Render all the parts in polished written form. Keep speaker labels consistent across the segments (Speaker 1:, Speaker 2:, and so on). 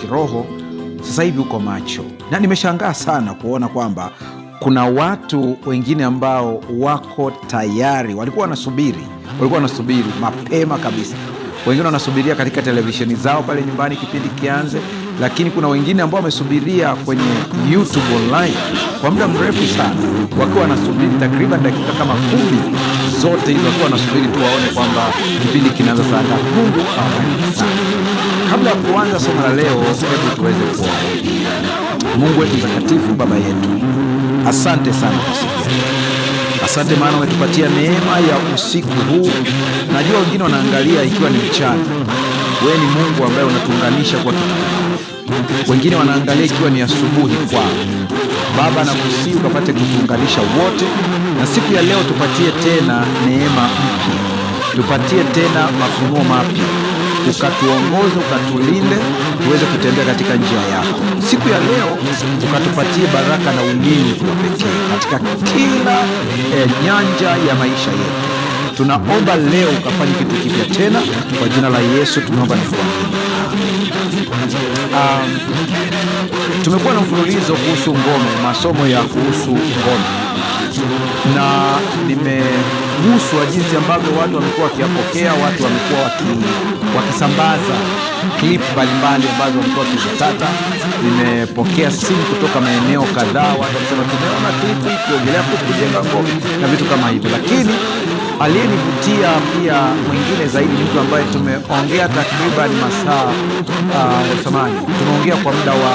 Speaker 1: kiroho, sasa hivi uko macho. Na nimeshangaa sana kuona kwamba kuna watu wengine ambao wako tayari, walikuwa wanasubiri mapema kabisa. Wengine wanasubiria katika televisheni zao pale nyumbani kipindi kianze, lakini kuna wengine ambao wamesubiria kwenye YouTube online kwa muda mrefu sana, wakiwa wanasubiri takriban dakika kama 10 zote hizo, wakiwa wanasubiri tu waone kwamba kipindi kinaanza saa ngapi. Mungu awabariki sana. Kabla ya kuanza somo la leo, hebu tuweze kuomba. Mungu wetu mtakatifu, Baba yetu, asante sana kwa siku ya leo. Asante maana umetupatia neema ya usiku huu. Najua wengine wanaangalia ikiwa ni mchana. Wewe ni Mungu ambaye unatuunganisha kwa kitu. Wengine wanaangalia ikiwa ni asubuhi kwao. Baba, nakusihi ukapate kutuunganisha wote, na siku ya leo tupatie tena neema mpya. Tupatie tena mafunuo mapya. Ukatuongoze, ukatulinde, tuweze kutembea katika njia yako. Siku ya leo ukatupatie baraka na ulinzi wa pekee katika kila nyanja ya maisha yetu. Tunaomba leo ukafanye kitu kipya tena, kwa jina la Yesu tunaomba na kuamini. Tumekuwa na mfululizo kuhusu ngome, masomo ya kuhusu ngome, na nimeguswa jinsi ambavyo watu wamekuwa wakiyapokea. Watu wamekuwa wakisambaza clip mbalimbali ambazo wamekuwa wakizitaka. Nimepokea simu kutoka maeneo kadhaa, watu wanasema tumeona clip ikiongelea kujenga ngome na vitu kama hivyo, lakini aliyenivutia pia mwingine zaidi ni mtu ambaye tumeongea takriban masaa tumeongea kwa muda wa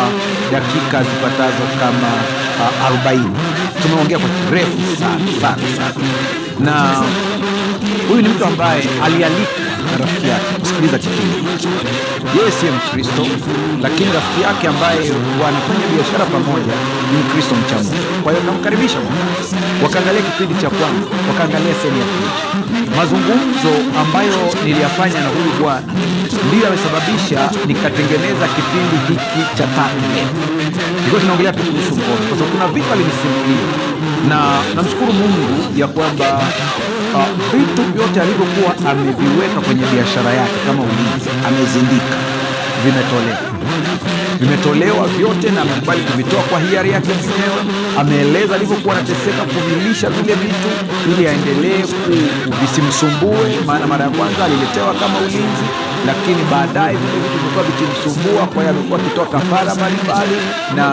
Speaker 1: dakika zipatazo kama 40. Tumeongea kwa kirefu sana, na huyu ni mtu ambaye alialikwa na rafiki yake kusikiliza kipindi. Yeye si Mkristo, lakini rafiki yake ambaye wanafanya biashara pamoja ni Mkristo mcha Mungu. Kwa hiyo namkaribisha wakaangalia kipindi cha kwanza, wakaangalia sehemu ya pili. Mazungumzo ambayo niliyafanya na huyu bwana ndiyo yamesababisha nikatengeneza kipindi hiki cha 3 leo. Nilikuwa tunaongelea tu kuhusu ngome, kwa sababu kuna vitu alinisimulia, na namshukuru Mungu ya kwamba vitu vyote alivyokuwa ameviweka kwenye biashara yake kama ulinzi, amezindika, vimetolewa vyote, na amekubali kuvitoa kwa hiari yake mwenyewe. Ameeleza alivyokuwa anateseka kuvilisha vile vitu ili aendelee visimsumbue, maana mara ya kwanza aliletewa kama ulinzi, lakini baadaye vile vitu vilikuwa vikimsumbua. Kwa hiyo amekuwa akitoa kafara mbalimbali, na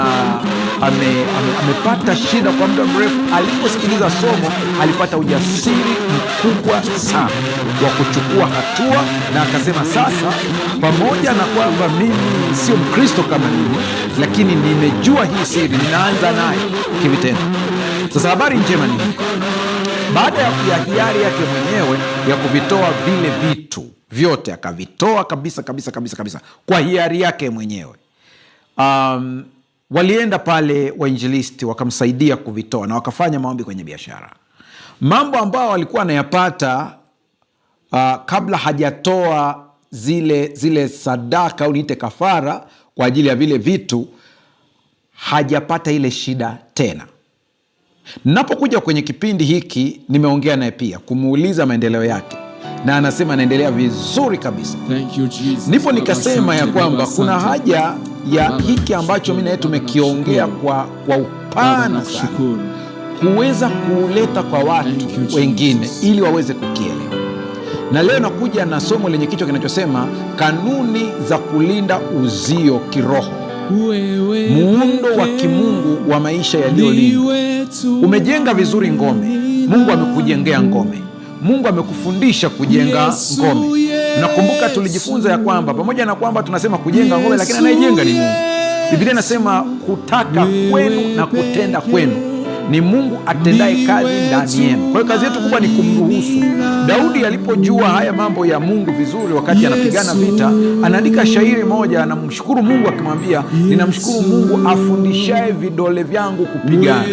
Speaker 1: amepata shida kwa muda mrefu. Aliposikiliza somo alipata ujasiri mkubwa sana wa kuchukua hatua, na akasema sasa, pamoja na kwamba mimi sio Mkristo kama mimi, lakini nimejua hii siri, ninaanza naye kivitendo. Sasa habari njema ni baada ya hiari yake mwenyewe ya kuvitoa vile vitu vyote, akavitoa kabisa kwa hiari yake mwenyewe. Walienda pale wainjilisti wakamsaidia kuvitoa, na wakafanya maombi kwenye biashara. Mambo ambayo walikuwa anayapata kabla hajatoa zile sadaka au niite kafara kwa ajili ya vile vitu, hajapata ile shida tena. Napokuja kwenye kipindi hiki, nimeongea naye pia kumuuliza maendeleo yake, na anasema anaendelea vizuri kabisa.
Speaker 2: Thank you, Jesus.
Speaker 1: Ndipo nikasema ya kwamba kuna haja ya hiki ambacho mimi naye tumekiongea kwa upana sana, kuweza kuleta kwa watu wengine ili waweze kukielewa. Na leo nakuja na somo lenye kichwa kinachosema kanuni za kulinda uzio kiroho, muundo wa kimungu wa maisha yaliyolindwa. Umejenga vizuri ngome, Mungu amekujengea ngome, Mungu amekufundisha kujenga ngome. Nakumbuka tulijifunza ya kwamba pamoja na kwamba tunasema kujenga ngome, lakini anayejenga ni Mungu. Biblia inasema kutaka kwenu na kutenda kwenu ni Mungu atendaye kazi ndani yenu. Kwa hiyo kazi yetu kubwa ni kumruhusu. Daudi alipojua haya mambo ya Mungu vizuri, wakati anapigana vita, anaandika shairi moja, anamshukuru Mungu akimwambia, ninamshukuru Mungu afundishaye vidole vyangu kupigana.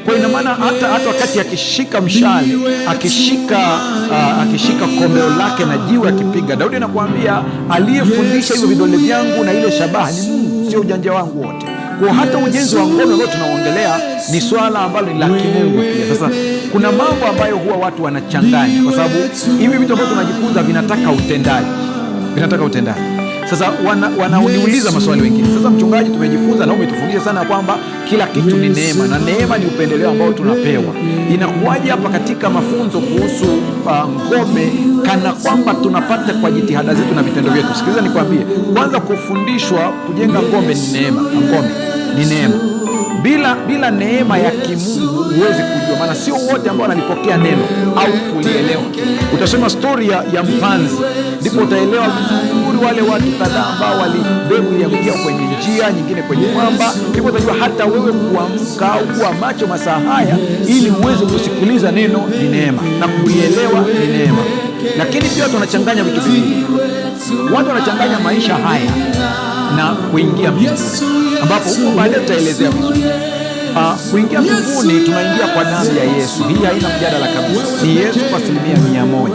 Speaker 1: Kwa ina maana hata wakati akishika mshale, akishika komeo lake na jiwe akipiga, Daudi anakuambia aliyefundisha hivyo vidole vyangu na ile shabaha ni Mungu, sio ujanja wangu wote. Kwa hata ujenzi wa ngome ambao tunaongelea ni swala ambalo ni la kimungu pia. Sasa kuna mambo ambayo huwa watu wanachanganya, kwa sababu hivi vitu ambavyo tunajifunza vinataka utendaji. Sasa Sasa wanauliza maswali wengine. Sasa mchungaji, tumejifunza na umetufundisha sana kwamba kila kitu ni neema na neema ni upendeleo ambao tunapewa. Inakuwaje hapa katika mafunzo kuhusu ngome kana kwamba tunapata kwa jitihada zetu na vitendo vyetu? Sikiliza nikwambie, kwanza kufundishwa kujenga ngome ni neema, ngome ni neema. Bila neema ya kimungu huwezi kujua, maana sio wote ambao wanalipokea neno au kulielewa. Utasoma stori ya mpanzi, ndipo utaelewa vizuri wale watu kadhaa ambao mbegu iliangukia kwenye njia nyingine, kwenye mwamba. Ndipo utajua hata wewe kuamka au kuwa macho masaa haya ili uweze kusikiliza neno ni neema na kulielewa ni neema. Lakini pia watu wanachanganya vitu vingi. Watu wanachanganya maisha haya na kuingia mbinguni, ambapo huko baadaye tutaelezea vizuri. Kuingia mbinguni tunaingia kwa damu ya Yesu. Hii haina mjadala kabisa, ni Yesu kwa 100%.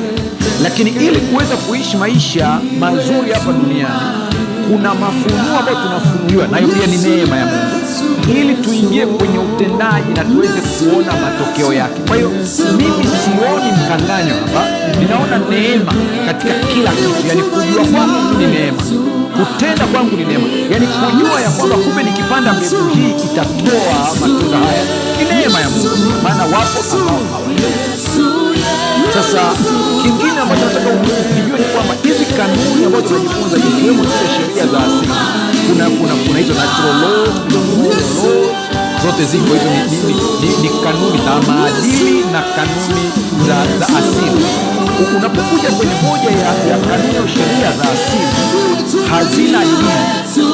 Speaker 1: Lakini ili kuweza kuishi maisha mazuri hapa duniani, kuna mafunuo ambayo tunafunuliwa nayo, pia ni neema ya Mungu, ili tuingie kwenye utendaji na tuweze kuona matokeo yake. Kwa hiyo mimi sioni mkanganyo hapa, ninaona neema katika kila kitu. Yani kujua kwangu ni neema, kutenda kwangu ni neema. Yani kujua ya kwamba kumbe nikipanda mbegu hii itatoa matunda haya ni neema ya Mungu, maana wapo ambao hawajui. Sasa kingine ambacho nataka ukijue ni kwamba hizi kanuni ambazo tunajifunza, ikiwemo zile sheria za asili, kuna hizo natural laws, zote ziko hizo ni kanuni za maadili na kanuni za asili. Unapokuja kwenye moja ya kanuni au sheria za asili, hazina dini.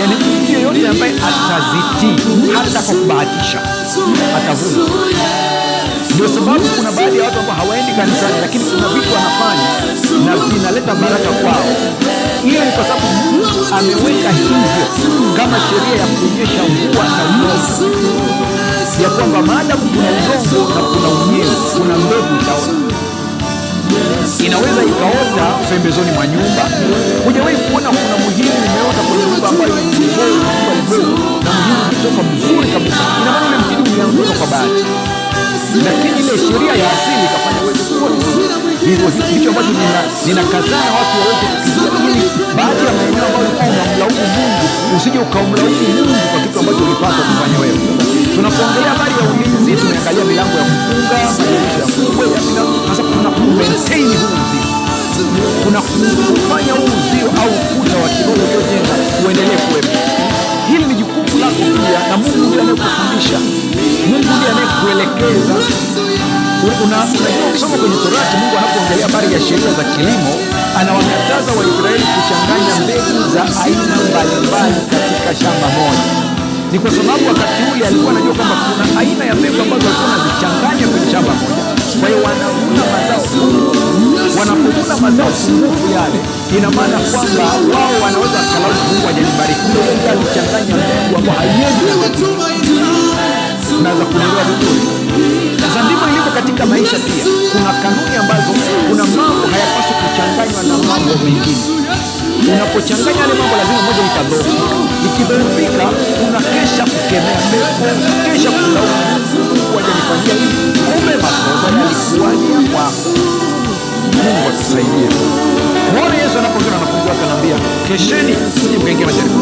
Speaker 1: Yani mtu yeyote ambaye atazitii hata kwa kubahatisha atavuna. Ndio sababu kuna baadhi ya watu ambao hawaendi kanisani, lakini kuna vitu wanafanya na vinaleta baraka kwao. Hiyo ni kwa sababu Mungu ameweka hivyo kama sheria ya kuonyesha mvua na udongo, ya kwamba maadamu kuna udongo na kuna unyevu, kuna mbegu itaota. Inaweza ikaota pembezoni mwa nyumba. Hujawahi kuona kuna muhindi umeota kwenye nyumba ambayo ni mbovu na muhindi umetoka mzuri kabisa? Ina maana ule muhindi umeanguka kwa bahati, lakini ile sheria ya asili ikafanya uweze kuona. Hivyo hicho ambacho ninakazana watu waweze kukijua, ili baadhi ya maeneo ambayo ulikuwa unamlaumu Mungu usije ukamlaumu Mungu kwa kitu ambacho ulipaswa kufanya wewe. Tunapoongelea habari ya ulinzi, tumeangalia milango ya kufunga, madirisha ya kufungwa. Sasa kuna kumaintain huu uzio, kuna kufanya huu uzio au ukuta wa kiroho uliojenga uendelee kuwepo. Hili ni jukumu lako pia, na Mungu ndiye anayekufundisha, Mungu ndiye anayekuelekeza. Ukisoma kwenye Torati, Mungu anapoongelea habari ya sheria za kilimo, anawakataza Waisraeli kuchanganya mbegu za aina mbalimbali katika shamba moja. Ni kwa sababu wakati ule alikuwa anajua kwamba kuna aina ya mbegu ambazo walikuwa wanazichanganya kwenye shamba moja. Kwa hiyo wanavuna mazao pungufu. Wanapovuna mazao pungufu yale, ina maana kwamba wao wanaweza kalaumu Mungu hajanibariki, ndio alichanganya mbegu ambayo haiendi. Unaweza kuelewa vizuri. Sasa ndivyo ilivyo katika maisha pia. Kuna kanuni ambazo, kuna mambo hayapaswi kuchanganywa na mambo mengine. Unapochanganya yale mambo, lazima moja litadhoofika. Likidhoofika, unakesha kukemea pepo, unakesha kulaumu Mungu hajanifanyia hivi, kumbe makosa yalikuwa ni ya kwako. Mungu atusaidie. Muone Yesu anapoongea na wanafunzi wake, anaambia kesheni msije mkaingia majaribu.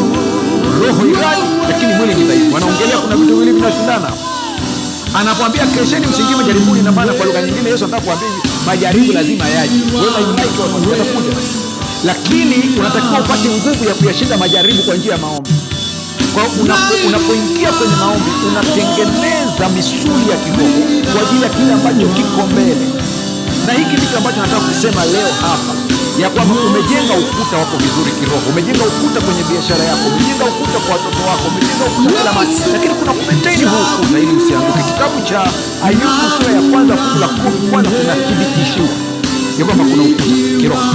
Speaker 1: Roho iradi lakini mwili ni dhaifu. Wanaongelea kuna vitu viwili vinashindana. Anapoambia kesheni msiingie majaribuni, na maana kwa lugha nyingine Yesu anataka kuambia majaribu lazima yaje. Wewe inaiki watakuja, lakini unatakiwa upate nguvu ya kuyashinda majaribu kwa njia ya maombi. Kwa unapoingia kwenye maombi, unatengeneza misuli ya kiroho kwa ajili ya kile ambacho kiko mbele. Na hiki ndicho ambacho nataka kusema leo hapa, ya kwamba umejenga ukuta wako vizuri kiroho, umejenga ukuta kwenye biashara yako, umejenga ukuta kwa watoto wako, umejenga ukuta kila mahali, lakini kuna kumaintain huu ukuta ili usianguke. Kitabu cha Ayubu sura ya kwanza fungu la 10 kwanza kunathibitishiwa ya kwamba kuna ukuta kiroho.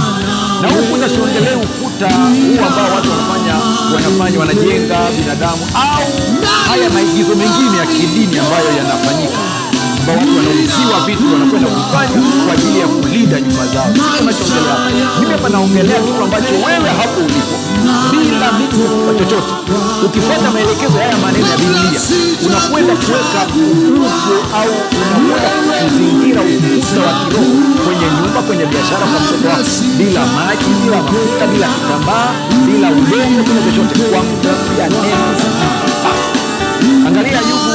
Speaker 1: Na ukuta siongelee ukuta huu ambao watu wanajenga binadamu, au haya maigizo mengine ya kidini ambayo yanafanyika, ambao watu wanauziwa vitu wanakwenda kufanya kwa ajili ya kulinda nyumba zao. Tunachoongelea hapa, mimi hapa naongelea kitu ambacho wewe hapo ulipo, bila mtu chochote, ukifuata maelekezo haya maneno ya Biblia, unakwenda kuweka uguzo au unakwenda kuzingira ukuta wa kiroho kwenye nyumba, kwenye biashara kwa mtoto wako, bila maji, bila mafuta, bila kitambaa, bila udongo, bila chochote, kwa nguvu ya neno. Angalia Ayubu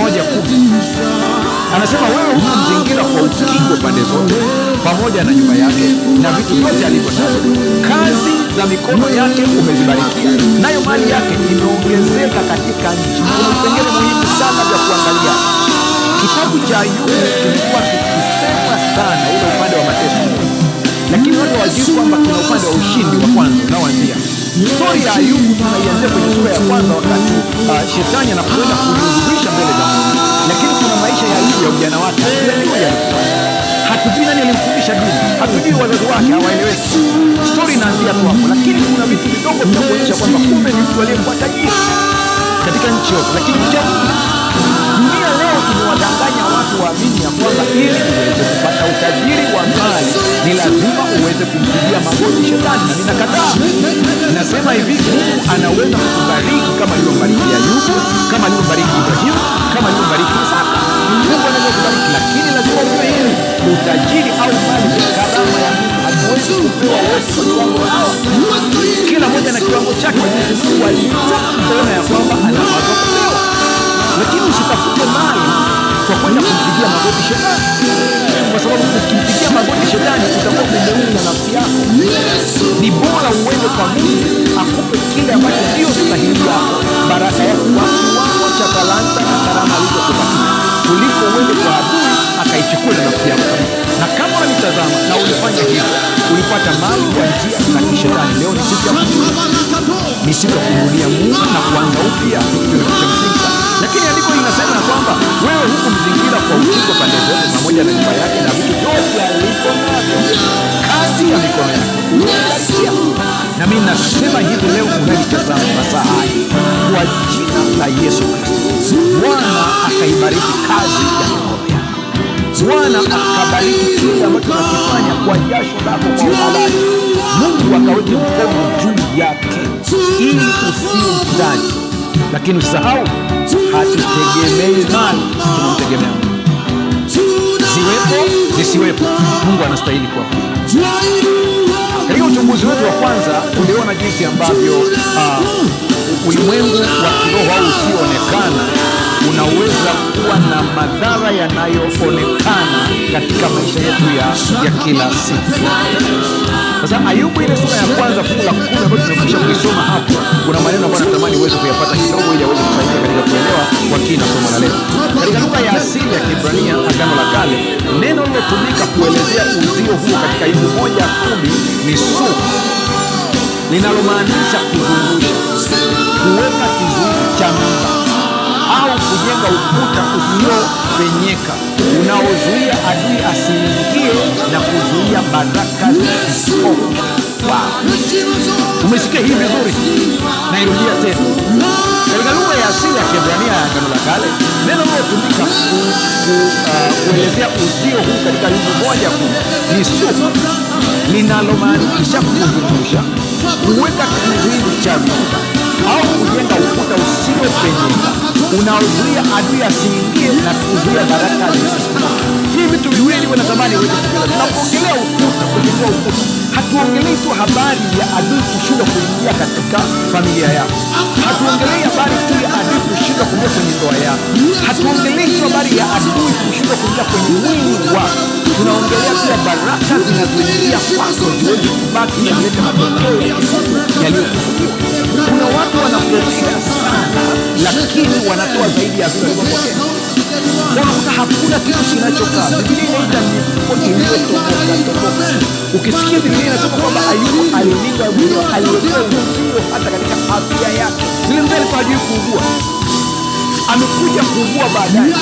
Speaker 1: 1:10 anasema, wewe unamzingira kwa ukingo pande zote, pamoja na nyumba yake na vitu vyote alivyonavyo. Kazi za mikono yake umezibarikia, nayo mali yake imeongezeka katika nchi. Kuna vipengele muhimu sana vya kuangalia. Kitabu cha Ayubu kilikuwa kikisema sana ule upande wa mateso, lakini watu hawajui kwamba kuna upande wa ushindi wa kwanza unaoanzia. Stori ya Ayubu tunaianzia kwenye sura ya kwanza, wakati shetani anapoenda kujidhihirisha mbele za Mungu. Lakini kuna maisha ya Ayubu ya ujana wake, hatujui nani alimfundisha dini, hatujui wazazi wake, hawaeleweki. Stori inaanzia tu hapo, lakini kuna vitu vidogo vinakuonyesha kwamba kumbe ni mtu aliyekuwa tajiri katika nchi yote. Lakini dunia leo imewadanganya watu waamini ya kwamba ili uweze kupata utajiri wa mali ni lazima uweze kumpigia magoti shetani, na ninakataa. Nasema hivi, Mungu anaweza kukubariki kama alivyobariki Ayubu, kama alivyobariki Ibrahimu, kama alivyobariki Isaka. Mungu anaweza kukubariki, lakini lazima ujue hili utajiri au mali ni karama ya Mungu. Hatuwezi kupewa wote kwa kiwango sawa, kila moja na kiwango chake. Mungu aliona ya kwamba anaweza kupewa, lakini usitafute mali kwa kwenda kumpigia magoti shetani, kwa sababu ukimpigia magoti shetani utakuwa umeuza nafsi yako. Ni bora uende kwa Mungu akupe kile ambacho ndio stahili yako, baraka yako kwa kiwango cha talanta na karama alizokupatia, kuliko uende kwa adui akaichukua nafsi yako kabisa. Na kama unanitazama na ulifanya hivyo, ulipata mali kwa njia za kishetani, leo ni siku ya kurudia Mungu na kuanza upya, kitu cha msingi sana. Lakini andiko linasema kwamba wewe huku mzingira kwa ukingo pande zote, pamoja na nyumba yake na vitu vyote alivyo navyo, kazi ya mikono yake umebarikia. Na mimi nasema hivi leo, unanitazama masaa haya, kwa jina la Yesu Kristo, Bwana akaibariki kazi ya mikono yako. Bwana akabariki kile ambacho unakifanya kwa jasho lako, kwa uhalali. Mungu akaweke mkono juu yake ili usiwe mtaji. Lakini usisahau, hatutegemei mali, tunamtegemea Mungu. Ziwepo zisiwepo, Mungu anastahili kwa. Katika uchunguzi wetu wa kwanza tuliona jinsi ambavyo ulimwengu wa kiroho au usioonekana unaweza kuwa na madhara yanayoonekana katika maisha yetu ya kila siku. Sasa Ayubu ile sura ya kwanza fungu la 10 ambayo tumekwisha kuisoma hapo, kuna maneno ambayo natamani uweze kuyapata kidogo ili aweze kusaidia katika kuelewa kwa kina somo la leo. Katika lugha ya asili ya Kiebrania, Agano la Kale, neno lilotumika kuelezea uzio huo katika Ayubu 1:10 ni suk, linalomaanisha kuzungusha, kuweka kizuizi cha mba au kujenga ukuta usiopenyeka unaozuia adui asiingie na kuzuia baraka zisitoke. Umesikia hii vizuri? Nairudia tena. Katika lugha ya asili ya Kiebrania ya Agano la Kale, neno linalotumika kuelezea uzio huu katika Ayubu 1:10 ni suk, linalomaanisha kuzungusha, kuweka kizuizi cha mba au kujenga ukuta usiopenyeka unaozuia adui asiingie na kuzuia baraka zisitoke. Hii vitu viwili wanatamani uweze kuelewa. Tunapoongelea ukuta, kujenga ukuta, hatuongelei tu habari ya adui kushindwa kuingia katika familia yako. Hatuongelei habari tu ya adui kushindwa kuingia kwenye ndoa yako. Hatuongelei tu habari ya adui kushindwa kuingia kwenye mwili wako. Tunaongelea pia baraka zinazoingia kwako ziweze kubaki na kuleta matokeo yaliyokusudiwa. Kuna watu wanapokea sana, lakini wanatoa zaidi ya vile walivyopokea. Unakuta hakuna kitu kinachokaa. Biblia inaita mifuko iliyotoboka. Ukisikia Biblia inasema kwamba Ayubu alilinda mwili, aliwekewa uzio hata katika afya yake. Vile mzee alikuwa hajui kuugua, amekuja kuugua baadaye,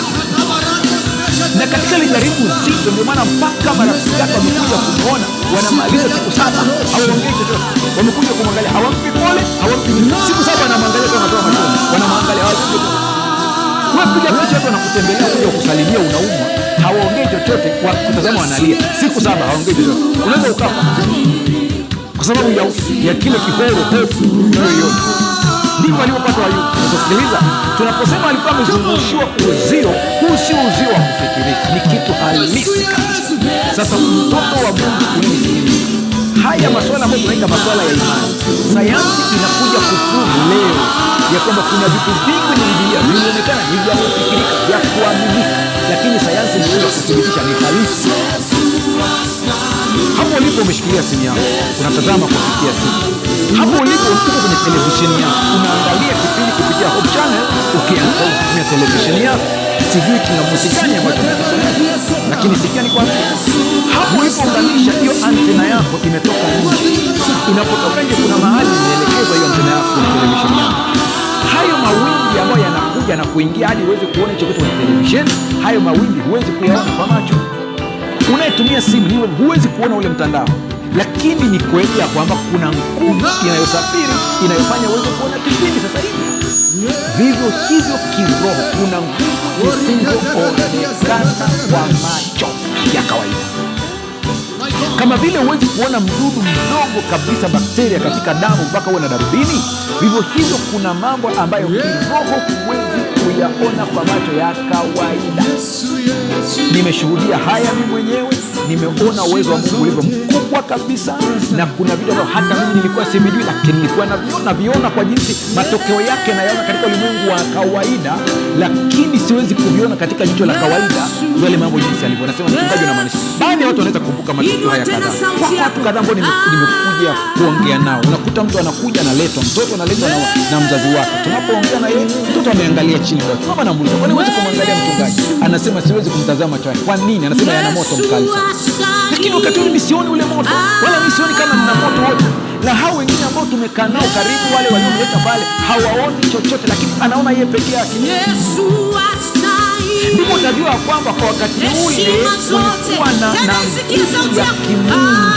Speaker 1: na katika ile jaribu zito, ndio maana mpaka marafiki zake wamekuja kumwona, wanamaliza siku 7 hawaongei chochote. Wamekuja kumwangalia, hawampi pole, hawampi siku 7 wanamwangalia tu, wanatoa machozi, wanamwangalia, hawampi pole. Kuja kesho watu wanakutembelea kuja kusalimia, unaumwa, hawaongei chochote, kutazama wanalia. Siku 7 hawaongei chochote, unaweza ukafa kwa sababu ya kile kihoro, hofu unayoiona. ndivyo alivyopata Ayubu. Unasikiliza, tunaposema alikuwa amezungushiwa uzio, huu sio uzio wa kufikirika, ni kitu halisi kabisa. Sasa mtoto wa Mungu unisikiliza, haya masuala ambayo tunaita masuala ya imani, sayansi inakuja kuprove leo ya kwamba kuna vitu vingi kwenye Biblia vinaonekana ni vya kufikirika, vya kuaminika, lakini sayansi inakuja kuthibitisha ni halisi. Hapo ulipo umeshikilia simu yako, unatazama kupitia simu. Hapo ulipo uko kwenye televisheni yako, unaangalia kipindi kupitia Hope Channel ukitumia televisheni yako. Sijui kina muziki gani ambacho unatazama, lakini sikia nikwambie, hapo ulipounganisha hiyo antena yako imetoka nje. Inapotoka nje kuna mahali imeelekezwa hiyo antena yako kwenye televisheni yako. Hayo mawimbi ambayo yanakuja na kuingia hadi uweze kuona hicho kitu kwenye televisheni, hayo mawimbi huwezi kuyaona kwa macho. Unayetumia simu hiyo huwezi kuona ule mtandao, lakini ni kweli ya kwamba kuna nguvu inayosafiri inayofanya uweze kuona kipindi sasa hivi. Vivyo hivyo kiroho, kuna nguvu zisizoonekana kwa macho ya kawaida. Kama vile huwezi kuona mdudu mdogo kabisa, bakteria katika damu mpaka uwe na darubini, vivyo hivyo kuna mambo ambayo kiroho huwezi kuyaona kwa macho ya kawaida. Nimeshuhudia haya mimi mwenyewe, nimeona uwezo wa Mungu ulivyo mkubwa kabisa, na kuna vitu ambavyo hata mimi nilikuwa simijui, lakini nilikuwa naviona kwa jinsi matokeo yake nayaona katika ulimwengu wa kawaida, lakini siwezi kuviona katika jicho la kawaida yale mambo jinsi yalivyo. Nasema mchungaji unamaanisha, baadhi ya watu wanaweza kukumbuka matukio haya kadhaa. Kwa watu kadhaa ambao nimekuja kuongea nao, unakuta mtu anakuja analetwa, mtoto analetwa na mzazi wake. Tunapoongea na yeye, mtoto ameangalia chini kwa mama, namuuliza kwani huwezi kumwangalia mchungaji? Anasema siwezi kumtazama macho yake. Kwa nini? Anasema yana moto mkali sana. Lakini wakati mimi sioni ule moto, wala mimi sioni kama nina moto wote. Na hao wengine ambao tumekaa nao karibu, wale waliomleta pale, hawaoni chochote, lakini anaona yeye peke yake. Ndipo utajua kwamba kwa wakati ule kulikuwa na nguvu ya kimungu.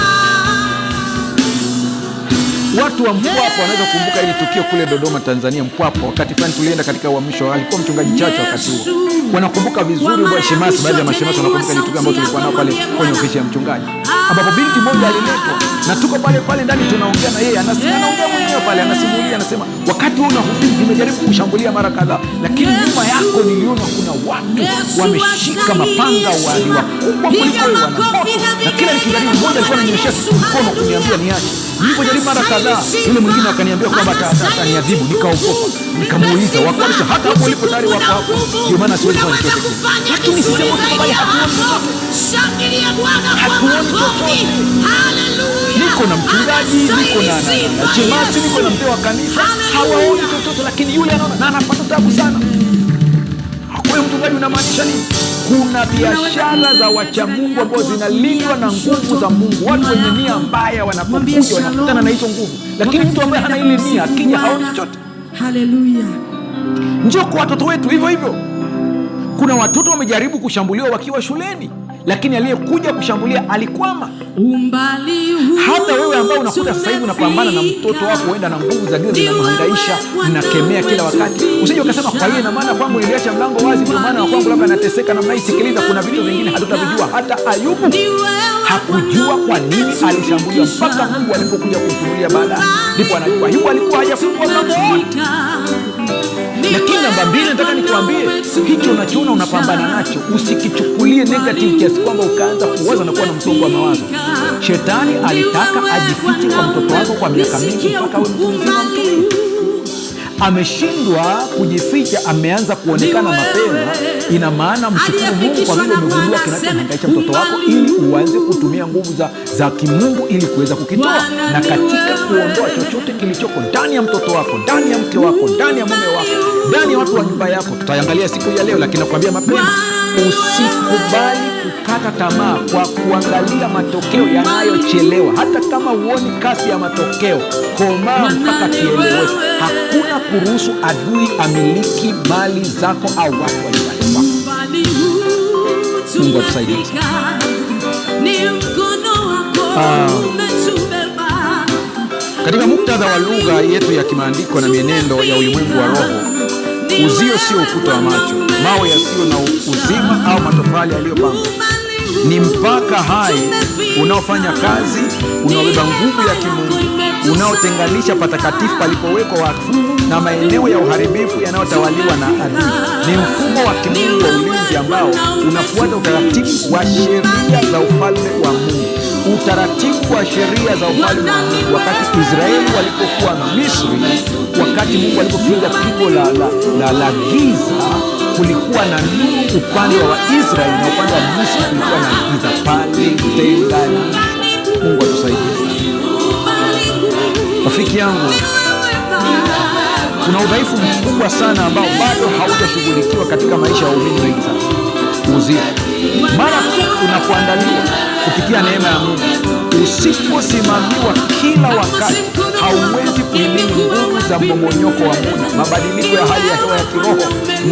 Speaker 1: Watu wa Mpwapwa wanaweza kukumbuka ile tukio kule Dodoma, Tanzania. Mpwapwa, wakati fulani tulienda katika uhamisho, alikuwa mchungaji Chacha wakati huo. Wanakumbuka vizuri bwana shemasi, baadhi ya mashemasi wanakumbuka ile tukio ambayo tulikuwa nao pale kwenye ofisi ya mchungaji, ambapo binti mmoja aliletwa na tuko pale ndani tunaongea na yeye, anaongea mwenyewe pale, anasimulia, anasema wakati huo unahubiri nimejaribu kushambulia mara kadhaa, lakini nyuma yako niliona kuna watu wameshika mapanga, wali wakubwa kuliko wewe, wana moto, na kila nikijaribu, mmoja alikuwa ananyosha mkono kuniambia niache. Nilipojaribu mara kadhaa, yule mwingine akaniambia kwamba ataniadhibu, nikaogopa, nikamuuliza wakati hata hapo ulipo tayari wako hapo, ndio maana siwezi kufanya chochote. Lakini sisi wote bali
Speaker 2: shangilia Bwana kwa makofi. Haleluya.
Speaker 1: Niko na mchungaji, niko na chemasi, niko na mzee wa kanisa, hawaoni chochote, lakini yule anaona na anapata tabu sana. Kwa mchungaji unamaanisha nini? Kuna biashara za wacha Mungu ambazo zinalindwa na nguvu za Mungu. Watu wenye nia mbaya wanapokuja wanakutana na hizo nguvu, lakini mtu ambaye hana ile nia akija haoni chochote.
Speaker 2: Haleluya.
Speaker 1: Njoo kwa watoto wetu hivyo hivyo. Kuna watoto wamejaribu kushambuliwa wakiwa shuleni, lakini aliyekuja kushambulia alikwama. Hata wewe ambao unakuta sasa hivi unapambana na mtoto wako, huenda na nguvu za giza zinamhangaisha, mnakemea kila wakati, usije ukasema kwa hiyo ina maana kwangu niliacha mlango wazi, ndio maana kwangu labda anateseka namna hii. Sikiliza, kuna vitu vingine hatutavijua. Hata Ayubu hakujua kwa nini alishambuliwa mpaka Mungu alipokuja kumfunulia baadaye, ndipo anajua. Ayubu alikuwa hajafungua mlango wote. Lakini namba mbili, nataka nikuambie, hicho unachoona unapambana nacho usikichukulie negative kiasi kwamba ukaanza kuwaza na kuwa na msongo wa mawazo. Shetani alitaka ajifiche kwa mtoto wako kwa miaka mingi mpaka awe mtu mzima. Ameshindwa kujificha, ameanza kuonekana mapema. Ina maana mshukuru Mungu kwa vile umegundua kinachomhangaisha mtoto wako, ili uanze kutumia nguvu za kimungu ili kuweza kukitoa. Na katika kuondoa chochote kilichoko ndani ya mtoto wako, ndani ya mke wako, ndani ya mume wako, ndani ya watu wa nyumba yako, tutaangalia siku ya leo, lakini nakwambia mapema, usikubali kukata tamaa kwa kuangalia matokeo yanayochelewa. Hata kama huoni kasi ya matokeo, komaa mpaka kieleweke. Hakuna kuruhusu adui amiliki mali zako au watu wa nyumbani wako. Mungu atusaidie. Katika muktadha wa lugha yetu ya kimaandiko na mienendo ya ulimwengu wa roho, uzio sio ukuta wa macho, mawe yasiyo na uzima au matofali yaliyopangwa. Ni mpaka hai unaofanya kazi, unaobeba nguvu ya kimungu, unaotenganisha patakatifu palipowekwa watu na maeneo ya uharibifu yanayotawaliwa na adui. Ni mfumo wa kimungu wa ulinzi ambao unafuata utaratibu wa sheria za ufalme wa Mungu. Utaratibu wa sheria za ufalme wa Mungu. Wakati Israeli walipokuwa Misri, wakati Mungu alipopiga pigo la giza, kulikuwa na nuru upande wa Israeli na upande wa Misri kulikuwa na giza pale tenganisho. Mungu atusaidie sana. Rafiki yangu, kuna udhaifu mkubwa sana ambao bado haujashughulikiwa katika maisha ya waumini wengi sana. Uzito mara unapoandaliwa kupitia neema ya Mungu, usiposimamiwa kila wakati, hauwezi kuhimili nguvu za mmomonyoko wa muda, mabadiliko ya hali ya hewa ya kiroho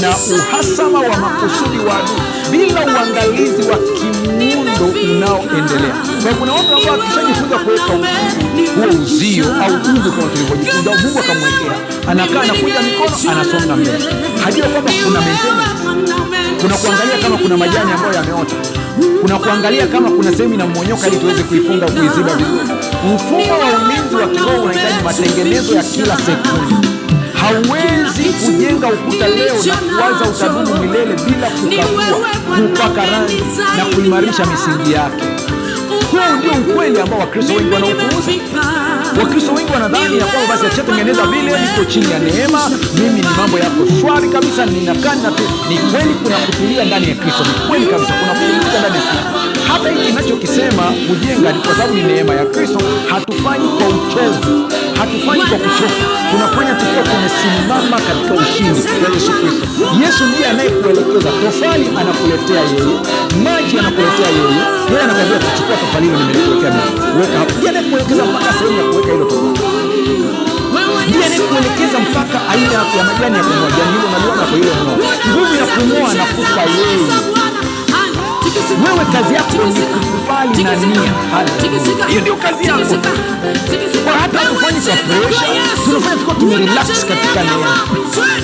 Speaker 1: na uhasama wa makusudi wa adui, bila uangalizi wa kimuundo unaoendelea. Kwa hiyo kuna watu ambao wakishajifunza kuweka huo uzio au ungu kama tulivyojifunza, Mungu akamwekea, anakaa anakunja mikono, anasonga mbele, hajua kwamba kuna maintenance, kuna kuangalia kama kuna majani ambayo yameota, kuna kuangalia kama kuna sehemu inamonyoka ili tuweze kuifunga, kuiziba vizuri. Mfumo wa ulinzi wa kiroho unahitaji matengenezo ya kila sekunde. Hauwezi kujenga ukuta leo na kuwaza utadumu milele bila kukagua, kupaka rangi na kuimarisha misingi yake. Huo ndio ukweli ambao Wakristo wengi wanaupuuza. Wakristo wengi wanadhani ya kwamba basi akishatengeneza vile, niko chini ya neema, mimi ni mambo yako shwari kabisa, ninakaa na tu. Ni kweli kuna kutulia ndani ya Kristo, ni kweli kabisa kuna kutulia ndani ya Kristo. Hata hiki ninachokisema kujenga ni kwa sababu ni neema ya Kristo. Hatufanyi kwa uchovu, hatufanyi kwa kuchoka, tunafanya tukiwa tumesimama katika ushindi wa Yesu Kristo. Yesu ndiye anayekuelekeza. Tofali anakuletea yeye, maji anakuletea yeye, yeye anakwambia kuchukua tofali hilo, nimekuletea mimi, weka hapo. Ndiye anayekuelekeza mpaka sehemu ya kuweka hilo tofali, ndiye anayekuelekeza mpaka aina ya majani ya kungoa. Jani hilo unaliona kwa hilo mno, nguvu ya kungoa anakupa yeye. Wewe kazi yako ni kukubali na nia. Hiyo ndio kazi yako. Kwa hata tufanyi kwa pressure, tunafanya tukiwa tumerelax katika neema.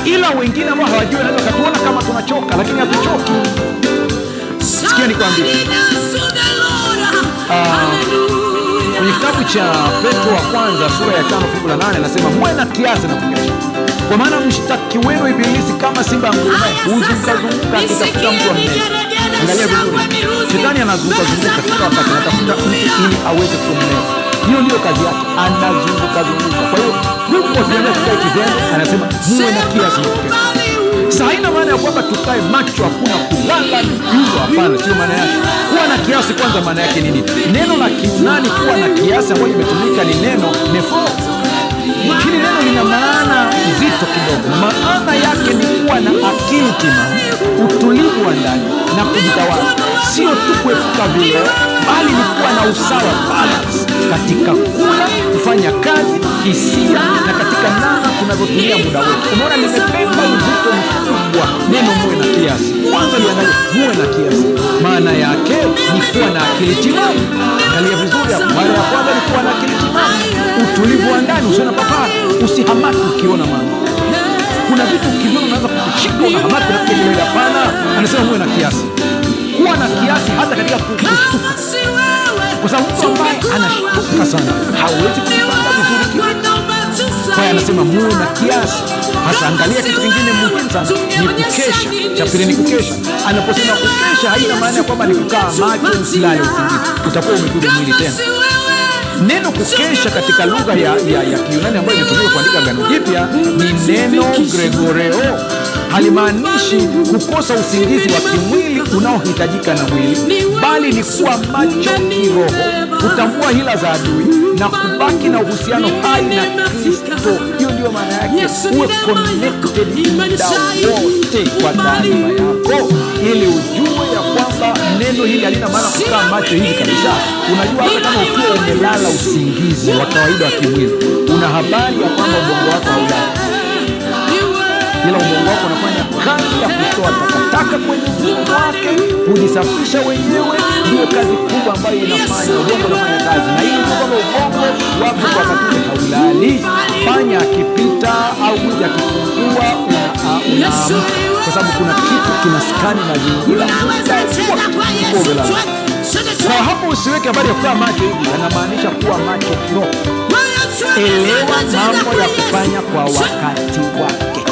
Speaker 1: Ila wengine ambao hawajui wanaweza katuona kama tunachoka, lakini hatuchoki. Sikia nikwambie, kwenye kitabu cha Petro wa kwanza sura ya 5:8 anasema, muwe na kiasi na kukesha, kwa maana mshtaki wenu Ibilisi kama simba angurumaye huzunguka akitafuta mtu amnene. Angalia vizuri, shetani anazunguka kila wakati, anatafuta mtu ili aweze kumnena. Hiyo ndio kazi yake, anazunguka. Kwa hiyo Mungu akienda kukaa kizembe, anasema muwe na kiasi na kukesha. Sasa haina maana ya kwamba tukae macho, hakuna kulala hizo, hapana, sio maana yake. Kuwa na kiasi kwanza, maana yake nini? Neno la Kiunani kuwa na kiasi ambayo imetumika ni neno nefo. Hili neno lina maana nzito kidogo. Maana yake ni kuwa na akili timamu, utulivu wa ndani na kujitawala. Sio tu kuepuka vile, bali ni kuwa na usawa, balance, katika kula, kufanya kazi, hisia na katika namna tunavyotumia muda wetu. Unaona, nimependa uzito mkubwa neno muwe na kiasi. Kwanza niangalie muwe na kiasi, maana yake ni kuwa na akili timamu. Angalia vizuri hapo, maana ya kwanza ni kuwa na akili timamu, utulivu wa ndani, usiona papara, usihamaki ukiona mambo. Kuna vitu ukiviona unaanza kukushika, unahamaki na kukelele. Hapana, anasema muwe na kiasi. Kuwa na kiasi hata katika kushtuka, kwa sababu mtu ambaye anashtuka sana hawezi kupanga vizuri kitu. Kwa hiyo anasema muwe na kiasi. Hasa angalia kitu kingine muhimu sana ni kukesha. Cha pili ni kukesha. Anaposema kukesha, haina maana ya kwamba ni kukaa macho usilale usingizi, utakuwa umepiga mwili tena. Neno kukesha katika lugha ya Kiyunani ambayo imetumika kuandika Agano Jipya ni neno gregoreo. Halimaanishi kukosa usingizi wa kimwili unaohitajika na mwili, bali ni kuwa macho kiroho, kutambua hila za adui na kubaki na uhusiano hai na Kristo. Hiyo ndio maana yake, uwe connected muda wote kwa taarifa yako, ili ujue ya kwamba neno hili halina maana kukaa macho hivi kabisa. Unajua, hata kama ukiwa umelala usingizi wa kawaida wa kimwili, una habari ya kwamba ubongo wako haulali, ila ubongo wako unafanya kazi ya kutoa takataka kwenye ubongo wake, kujisafisha wenyewe. Ndio kazi kubwa ambayo inafanya ubongo unafanya kazi, na hiyo ndio kwamba ubongo wako kwa wakati haulali. Fanya akipita au kuja akifungua, unaamka, kwa sababu kuna kitu kinaskani mazingira. Kwa hapo usiweke habari ya kukaa macho hivi, anamaanisha kuwa macho kiroho. Elewa mambo ya kufanya kwa wakati wake.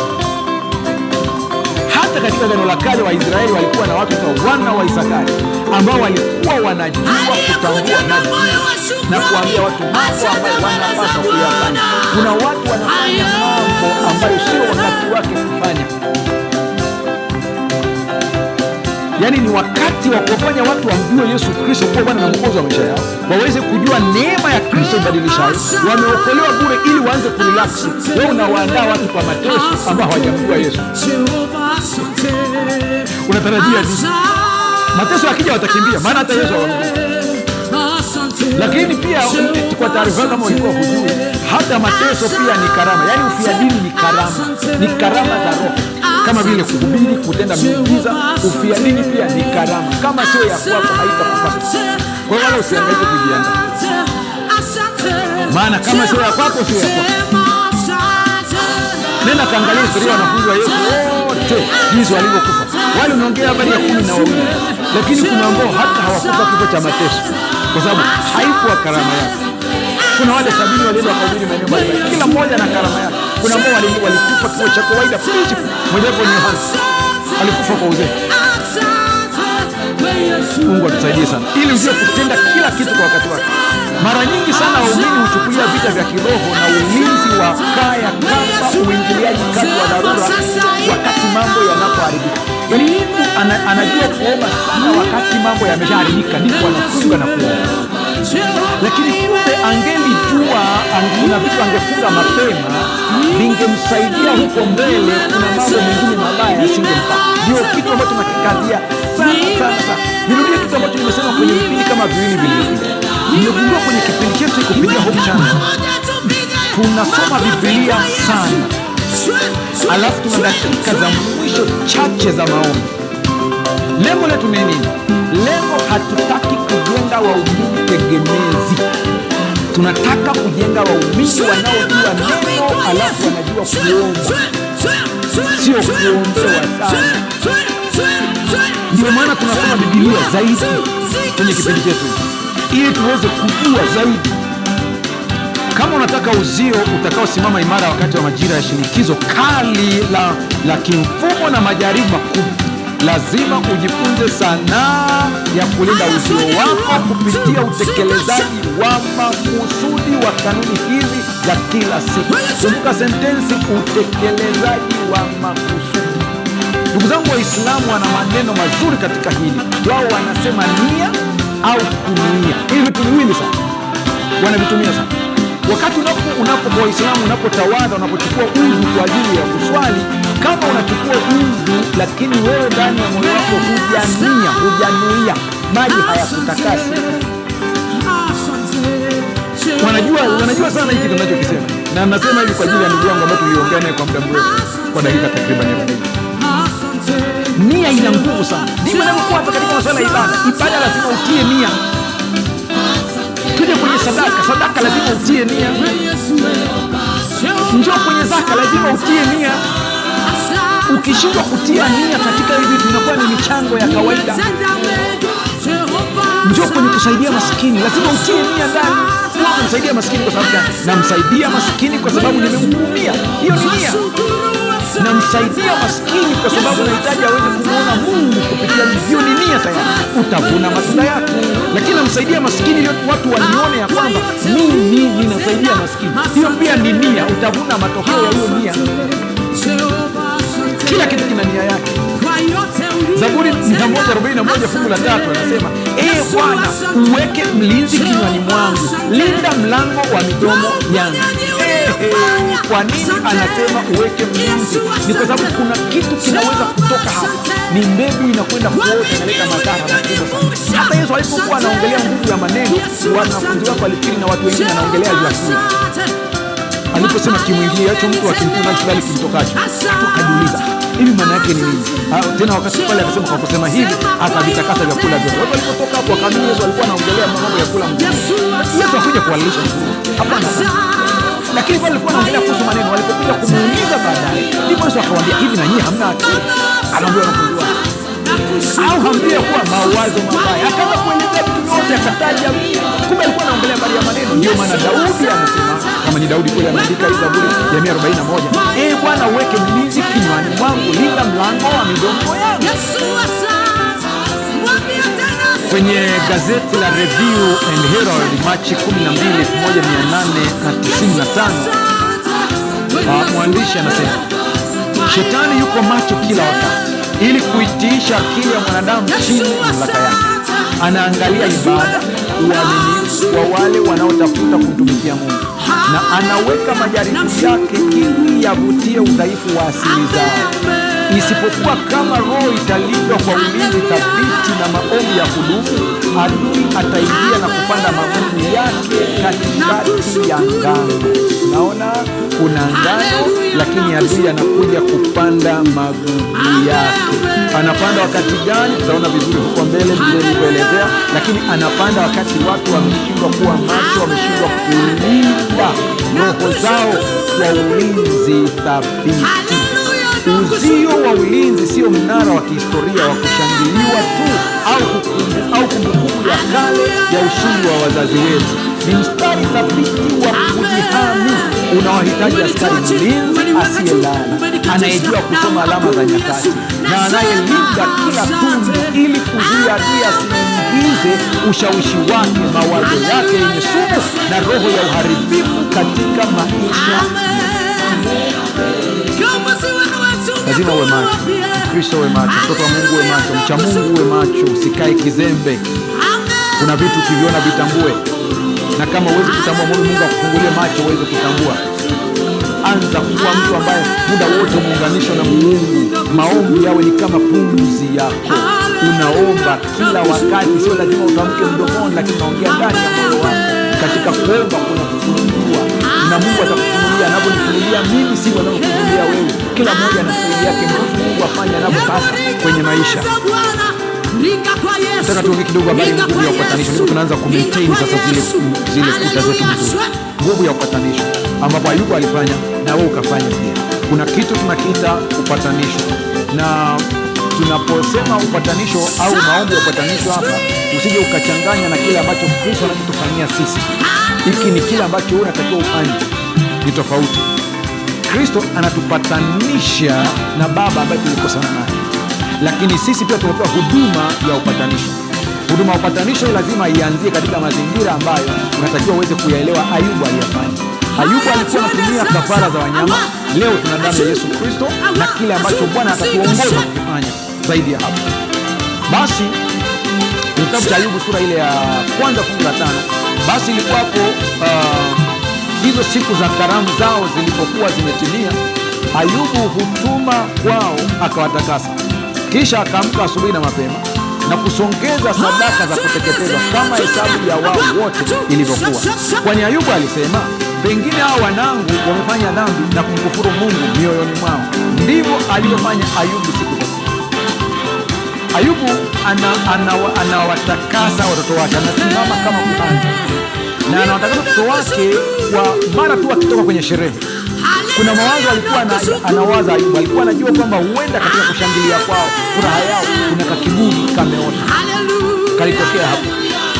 Speaker 1: Hata katika Agano la Kale Waisraeli walikuwa na watu kwa wana wa Isakari ambao walikuwa wanajua kutambua na kuambia watu mambo ambayo wanapaswa kuyafanya. Kuna watu wanafanya mambo ambayo sio wakati wake kufanya. Yaani ni wakati wa kufanya watu wamjue Yesu Kristo kuwa Bwana na Mwokozi wa maisha yao, waweze kujua neema ya Kristo ibadilishayo. Wameokolewa bure ili waanze kurelax. Wewe unawaandaa watu kwa mateso ambao hawajamjua Yesu. Unatarajia nini? Mateso yakija watakimbia, maana hata Yesu hawamjui. Lakini pia kwa taarifa, kama ulikuwa hujui, hata mateso pia ni karama. Yaani ufia dini ni karama, ni karama za Roho, kama vile kuhubiri, kutenda miujiza. Ufia dini pia ni karama, kama sio ya kwako haitakupata. Kwa hiyo wala usihangaike kujiandaa, maana kama sio ya kwako, sio ya kwako. Nenda kaangalia historia ya wanafunzi wa Yesu wote, jinsi walivyokufa. Wale unaongea habari ya 12, lakini kuna ambao hata hawakufa kifo cha mateso, kwa sababu haikuwa karama yake. Kuna wale 70 walienda kuhubiri maeneo mbalimbali, kila mmoja na karama yake. Kuna ambao walikufa kifo cha kawaida, mmoja wapo ni Yohana, alikufa kwa uzee. Mungu atusaidie sana ili ujue kutenda kila kitu kwa wakati wake. Mara nyingi sana waumini huchukulia vita vya kiroho na ulinzi wa kaya kama uingiliaji kati wa dharura wakati mambo yanapoharibika. Yaani mtu anajua kuomba sana wakati mambo yameshaharibika, ndipo anafunga na kuomba. Lakini kumbe angelijua, kuna vitu angefunga mapema vingemsaidia huko mbele. Kuna mambo mengine mabaya yasingempata. Ndio kitu ambacho nakikazia sana. Nirudie kitu ambacho nimesema kwenye vipindi kama viwili vilivyopita. Nimegundua kwenye kipindi chetu kupitia Hope Channel tunasoma Biblia sana, alafu tuna dakika za mwisho chache za maombi. Lengo letu ni nini? Lengo, hatutaki kujenga waumini tegemezi. Tunataka kujenga waumini wanaojua neno, alafu wanajua kuomba, sio kuombewa sana. Ndio maana tunasoma Biblia zaidi kwenye kipindi chetu ili tuweze kujua zaidi. Kama unataka uzio utakaosimama imara wakati wa majira ya shinikizo kali la kimfumo na majaribu makubwa, lazima ujifunze sanaa ya kulinda uzio wako kupitia utekelezaji wa makusudi wa kanuni hizi za kila siku. Kumbuka sentensi, utekelezaji wa makusudi. Ndugu zangu Waislamu wana maneno mazuri katika hili. Wao wanasema nia au kunuia. Hivi vitu viwili sana wanavitumia sana. Wakati kwa Waislamu unapotawadha, unapochukua udhu kwa ajili ya kuswali, kama unachukua udhu lakini wewe ndani ya moyo wako hujanuia, maji hayakutakasi. Wanajua sana hiki tunachokisema, na nasema hivi kwa ajili ya ndugu yangu ambaye tuliongea naye kwa muda mrefu, kwa dakika takriban 40. Nia ina nguvu sana. Ndivyo inavyokuwa katika masuala ya ibada. Ibada lazima utie nia. Tuje kwenye sadaka lazima utie nia. Njoo kwenye zaka lazima utie nia. Ukishindwa kutia nia katika hivi vitu, inakuwa ni michango ya kawaida. Njoo kwenye kusaidia maskini, lazima utie nia ndani. Namsaidia maskini kwa sababu gani? Namsaidia maskini kwa sababu nimemhurumia. Hiyo ni nia. Namsaidia maskini kwa sababu nahitaji aweze kumwona Mungu kupitia hiyo, ni nia. Tayari utavuna matunda yake. Lakini namsaidia maskini ili watu wanione ya kwamba mimi ninasaidia maskini, hiyo pia ni nia. Utavuna matokeo ya hiyo nia. Kila kitu kina nia yake. Zaburi 141 fungu la 3 anasema, Ee Bwana, uweke mlinzi kinywani mwangu, linda mlango wa midomo yangu. Kwa nini anasema uweke mlinzi? Ni kwa sababu kuna kitu kinaweza kutoka hapa, ni mbegu inakwenda kuota, inaleta madhara makubwa sana. Hata Yesu alipokuwa anaongelea nguvu ya maneno, wanafunzi wake walifikiri na watu wengine anaongelea vyakula. Aliposema kimwingia hicho mtu akimtuna kibali kimtokacho, tukajiuliza hivi maana yake ni nini? Tena wakati pale akasema kwa kusema hivi akavitakasa vyakula vyote. Watu walipotoka hapo wakaamini Yesu alikuwa anaongelea mambo ya kula mjini. Yesu hakuja kuwalisha, hapana. Lakini wale walikuwa wanaongelea kuhusu maneno. Walipokuja kumuuliza baadaye, ndipo Yesu akawaambia, hivi na nyinyi hamna akili? Anaambia wanafunzi wake, au hambia kuwa mawazo mabaya. Akaanza kueleza vitu vyote, akataja, kumbe alikuwa anaongelea habari ya maneno. Ndio maana Daudi anasema, kama ni Daudi kweli ameandika hii Zaburi ya 141, ee Bwana uweke mlinzi kinywani mwangu, linda mlango wa midomo yangu. Kwenye gazeti la Review and Herald Machi 12, 1895, mwandishi anasema Shetani yuko macho kila wakati ili kuitiisha akili ya mwanadamu chini ya mamlaka yake. Anaangalia ibada, uaminifu wa wale wanaotafuta kumtumikia Mungu, na anaweka majaribu yake ili yavutie udhaifu wa asili zao. Isipokuwa kama roho italindwa kwa ulinzi thabiti na maombi ya kudumu, adui ataingia na kupanda magugu yake katikati ya ngano. Naona kuna ngano, lakini adui anakuja kupanda magugu yake. Anapanda wakati gani? Tutaona vizuri huko mbele nilivyoelezea, lakini anapanda wakati watu wameshindwa kuwa macho, wameshindwa kulinda roho zao kwa ulinzi thabiti. Uzio wa ulinzi sio mnara wa kihistoria wa kushangiliwa tu au kumbukumbu ya kale ya ushindi wa wazazi wetu. Ni mstari thabiti wa kujihami unaohitaji askari mlinzi asiyelala, anayejua kusoma alama za nyakati na anayelinda kila tundu ili kuzuia adui asiingize ushawishi wake, mawazo yake yenye sumu na roho ya uharibifu katika maisha. Lazima uwe macho, Mkristo uwe macho, mtoto wa Mungu uwe macho, mcha Mungu uwe macho, usikae kizembe. Kuna vitu ukiviona vitambue, na kama uwezi kutambua, Mungu akufungulie macho uweze kutambua. Anza kuwa mtu ambaye muda wote umeunganishwa na Mungu. Maombi yawe ni kama pumzi yako, unaomba kila wakati, sio lazima utamke mdomoni, lakini unaongea ndani ya moyo wako. Katika kuomba kuna kufunuliwa, na Mungu atakufunulia. Anaponifunulia mimi, si anavyofunulia wewe. Kila mmoja ana siri yake, Mungu afanye anavyotaka kwenye maisha. Nataka tuongee kidogo habari nguvu ya upatanisho. Ndipo tunaanza kumaintain sasa zile kuta zetu nzuri. Nguvu ya upatanisho ambapo Ayubu alifanya na wewe ukafanya pia. Kuna kitu tunakiita upatanisho, na tunaposema upatanisho au maombi ya upatanisho hapa, usije ukachanganya na kile ambacho Kristo anatufanyia sisi. Hiki ni kile ambacho wewe unatakiwa ufanye, ni tofauti. Kristo anatupatanisha na Baba ambaye tulikosana naye, lakini sisi pia tunapewa huduma ya upatanisho. Huduma ya upatanisho lazima ianzie katika mazingira ambayo unatakiwa uweze kuyaelewa. Ayubu aliyafanya. Ayubu alikuwa anatumia kafara za wanyama. Leo tuna damu ya Yesu Kristo na kile ambacho Bwana atatuongoza kufanya zaidi ya hapo. Basi kitabu cha Ayubu sura ile ya kwanza fungu la 5, basi ilikuwapo hizo siku za karamu zao zilipokuwa zimetimia, Ayubu hutuma kwao akawatakasa. Kisha akaamka asubuhi na mapema na kusongeza sadaka za kuteketezwa kama hesabu ya wao wote ilivyokuwa. Kwani Ayubu alisema, pengine hao wanangu wamefanya dhambi na kumkufuru Mungu mioyoni mwao. Ndivyo alivyofanya Ayubu siku zote. Ayubu anawatakasa watoto wake, anasimama kama kuhani na anawatakasa watoto wake kwa mara tu akitoka kwenye sherehe. Kuna mawazo alikuwa anawaza Ayubu, alikuwa anajua kwamba huenda katika kushangilia kwao, furaha yao, kuna kakiburi kameota kalitokea hapo.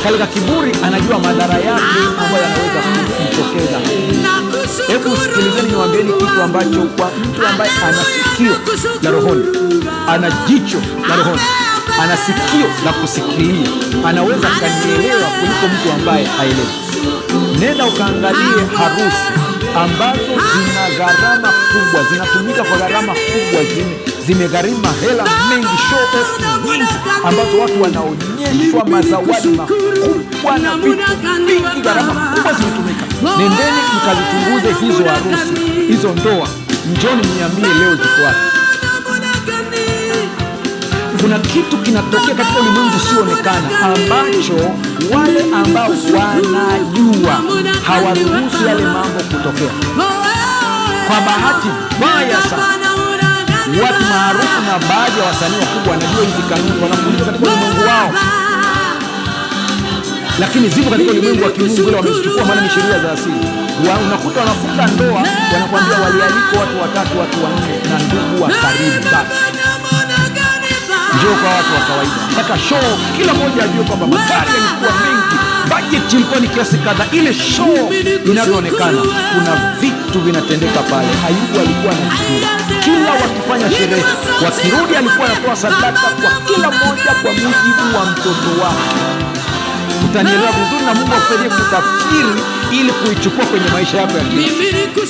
Speaker 1: Kale kakiburi anajua madhara yake ambayo anaweza kumtokeza. Hebu sikilizeni, niwaambieni kitu ambacho kwa mtu ambaye ana sikio la rohoni, ana jicho la rohoni, ana sikio la kusikilia, anaweza kanielewa kuliko mtu ambaye haelewi. Nenda ukaangalie harusi ambazo zina gharama kubwa, zinatumika kwa gharama kubwa, zimegharimu hela mengi, show off nyingi ambazo watu wanaonyeshwa mazawadi makubwa na vitu vingi, gharama kubwa zimetumika. Nendeni mkazichunguze hizo harusi, hizo ndoa, njoni mniambie leo ziko wapi. Kuna kitu kinatokea katika ulimwengu usioonekana ambacho wale ambao wanajua hawaruhusu yale mambo kutokea. Kwa bahati mbaya sana, watu maarufu na baadhi ya wasanii wakubwa wanajua hizi kanuni, wanafundisha katika ulimwengu wao, lakini zipo katika ulimwengu wa kimungu ile wamezichukua, maana ni sheria za asili. Unakuta wanafunga ndoa, wanakuambia walialiko watu watatu, watu wanne na ndugu wa karibu. njoo kwa watu wa kawaida. Nataka show, kila mmoja ajue kwamba magari yalikuwa mengi, budget ilikuwa ni kiasi kadhaa. Ile show inavyoonekana, kuna vitu vinatendeka pale. Ayubu alikuwa anajua, kila wakifanya sherehe, wakirudi alikuwa anatoa sadaka kwa kila mmoja kwa mujibu wa mtoto wake. Utanielewa vizuri, na Mungu akusaidie kutafsiri ili kuichukua kwenye maisha yako ya kila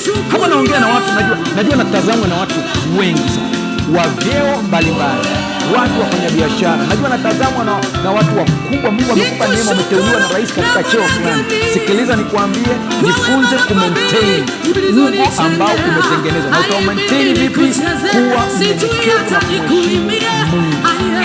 Speaker 1: siku. Kama naongea na watu, najua natazamwa na watu wengi sana wa vyeo mbalimbali, watu wafanya biashara, najua natazamwa na watu wakubwa. Mungu amekupa neema, umeteuliwa na rais katika cheo fulani. Sikiliza nikwambie, jifunze kumaintain Mungu ambao umetengeneza. Na utaumaintain vipi? Kuwa mnyenyekevu na kumheshimu Mungu.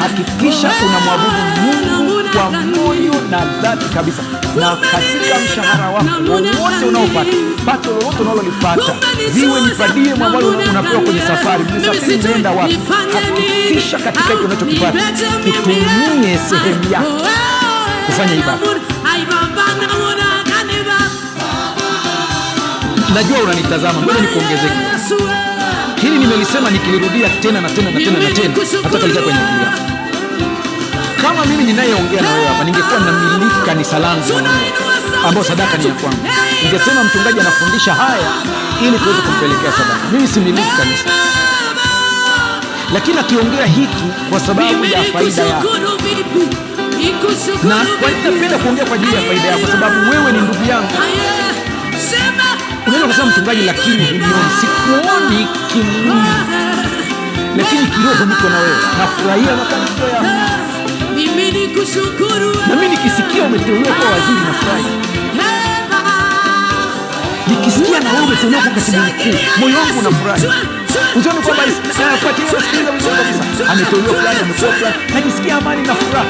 Speaker 1: Hakikisha unamwabudu Mungu kwa moyo na dhati kabisa, na katika mshahara wako wowote unaopata, pato lolote unalolipata, viwe ni padimu ambalo unapewa kwenye safari, msafiri unaenda wapi, hakikisha katika hicho unachokipata utumie sehemu yako kufanya ibada. Najua unanitazama, ngoja nikuongezeke. Hili nimelisema nikilirudia tena na tena na tena na tena, nataka likae kwenye akili yako. Kama mimi ninayeongea na wewe hapa ningekuwa namiliki kanisa langu ambao sadaka ni ya kwangu, ningesema mchungaji anafundisha haya ili tuweze kumpelekea sadaka. Mimi similiki kanisa, lakini akiongea hiki kwa sababu ya faida yako. Na kwa nini napenda kuongea kwa ajili ya faida yako? Kwa sababu wewe ni ndugu yangu. Unaweza kusema mchungaji, lakini hunioni, sikuoni kimwili, lakini kiroho niko na wewe. Nafurahia mafanikio yako, na mimi nikisikia umeteuliwa kwa waziri nafurahi. Nikisikia na wewe umeteuliwa kwa katibu mkuu, moyo wangu unafurahi. Usione kwamba ameteuliwa fulani, amekuwa fulani, najisikia amani na furaha.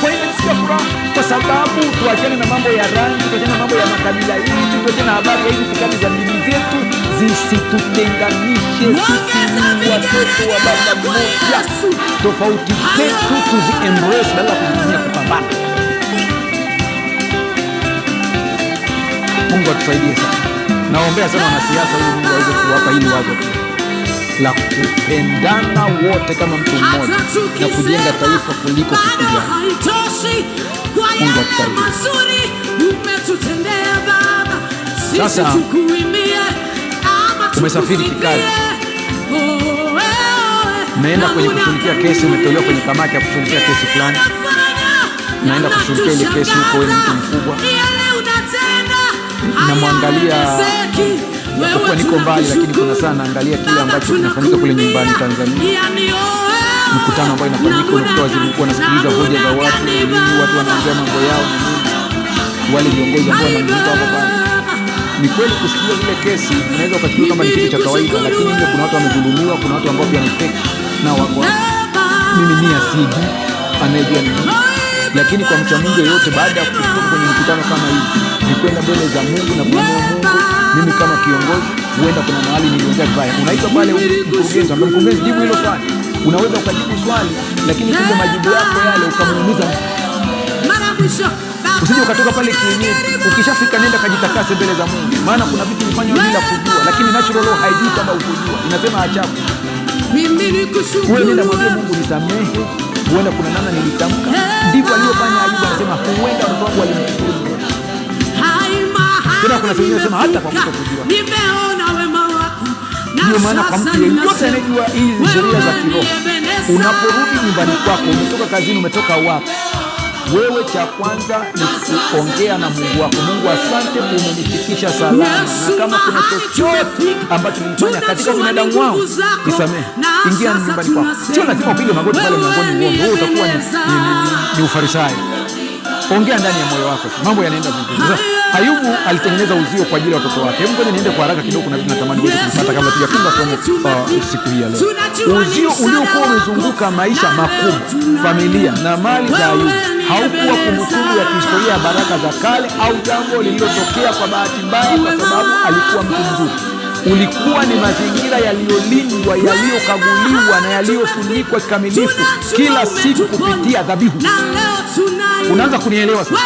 Speaker 1: Kwa nini najisikia furaha? Kwa sababu tuachane na mambo ya rangi, tuachane na mambo ya makabila hizi, tuachane na habari ya hizi fikadi za dini zetu, zisitutenganishe. Sisi watoto wa baba mmoja, tofauti zetu tuzi-embrace badala ya kuzitumia kupambana. Mungu atusaidie sana. Naombea sana wanasiasa ili Mungu aweze kuwapa hili wazo la kupendana wote kama mtu mmoja na kujenga taifa kuliko kupigana. Mungu atusaidie. Sasa umesafiri kikazi, umeenda kwenye kushughulikia kesi, umetolewa kwenye kamati ya kushughulikia kesi fulani, naenda kushughulikia ile kesi huko. Wewe ni mtu mkubwa, namwangalia, japokuwa niko mbali, lakini kuna sana naangalia kile ambacho kinafanyika kule nyumbani Tanzania, mkutano ambao inafanyika, unakuta waziri mkuu anasikiliza hoja za watu wanaongea mambo yao na nini, wale viongozi ambao wanamzunguka hapo pale. Ni kweli kusikia ile kesi unaweza ukachukulia kama ni kitu cha kawaida, lakini ile kuna watu wamedhulumiwa, kuna watu ambao pia ni fake na wako. Mimi ni asidi anayejua nini, lakini kwa mcha Mungu yeyote, baada ya kutoka kwenye mkutano kama hii, ni kwenda mbele za Mungu na kumwomba Mungu. Mimi kama kiongozi, huenda kuna mahali niliongea vibaya, unaitwa pale mkurugenzi, ambaye mkurugenzi, jibu hilo swali. Unaweza ukajibu swali, lakini kumbe majibu yako yale ukamuumiza. Usije ukatoka pale kienyeji. Ukishafika nenda kajitakase mbele za Mungu, maana kuna vitu vifanywa bila kujua, lakini natural law haijui kama ukujua, inasema achafu. Wewe nenda mwambie Mungu, nisamehe, huenda kuna namna nilitamka. Ndivyo aliyofanya Ayubu, anasema huenda watoto wangu walimkufuru. Tena kuna sehemu inasema hata kwa kutokujua. Ndio maana kwa mtu yeyote anayejua hizi sheria za kiroho, unaporudi nyumbani kwako, umetoka kazini, umetoka wapi, wewe cha kwanza ni kuongea na Mungu wako. Mungu, asante umenifikisha salama, na kama kuna chochote ambacho nilifanya katika binadamu wangu nisamehe. Ingia nyumbani kwako, sio lazima upige magoti pale mlangoni uombe, wewe utakuwa ni ufarisayo. Ongea ndani ya moyo wako, mambo yanaenda vizuri. Ayubu alitengeneza uzio kwa ajili ya watoto wake. Hebu ngoja niende kwa haraka kidogo, kuna vitu natamani wewe kupata kabla tujafunga somo siku hii ya leo. Uzio uliokuwa umezunguka maisha makubwa, familia na mali za Ayubu haukuwa kumbukumbu ya kihistoria ya baraka za kale au jambo lililotokea kwa bahati mbaya kwa sababu alikuwa mtu mzuri. Ulikuwa ni mazingira yaliyolindwa, yaliyokaguliwa na yaliyofunikwa kikamilifu kila siku kupitia dhabihu. Unaanza kunielewa sasa?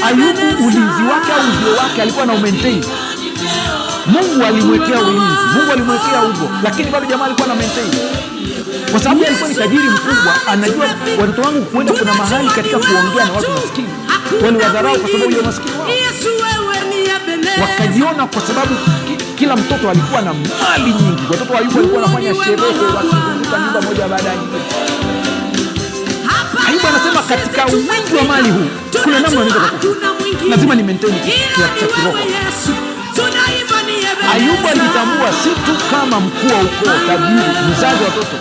Speaker 1: Ayubu ulinzi wake au uzio wake alikuwa na maintain. Mungu alimwekea ulinzi, Mungu alimwekea ugo, lakini bado jamaa alikuwa na maintain. kwa sababu alikuwa ni tajiri mkubwa. Anajua watoto wangu kuenda kuna mahali katika kuongea na watu maskini, waliwadharau kwa sababu ya maskini wao. Wakajiona kwa sababu kila mtoto alikuwa na mali nyingi. Watoto wa Ayubu walikuwa wanafanya sherehe wakizunguka nyumba moja baada ya nyingine. Ayubu anasema katika wingi wa mali huu kuna namna naweza kukua, lazima ni maintain kiasi cha kiroho. Ayubu alitambua si tu kama mkuu wa ukoo, tajiri, mzazi wa watoto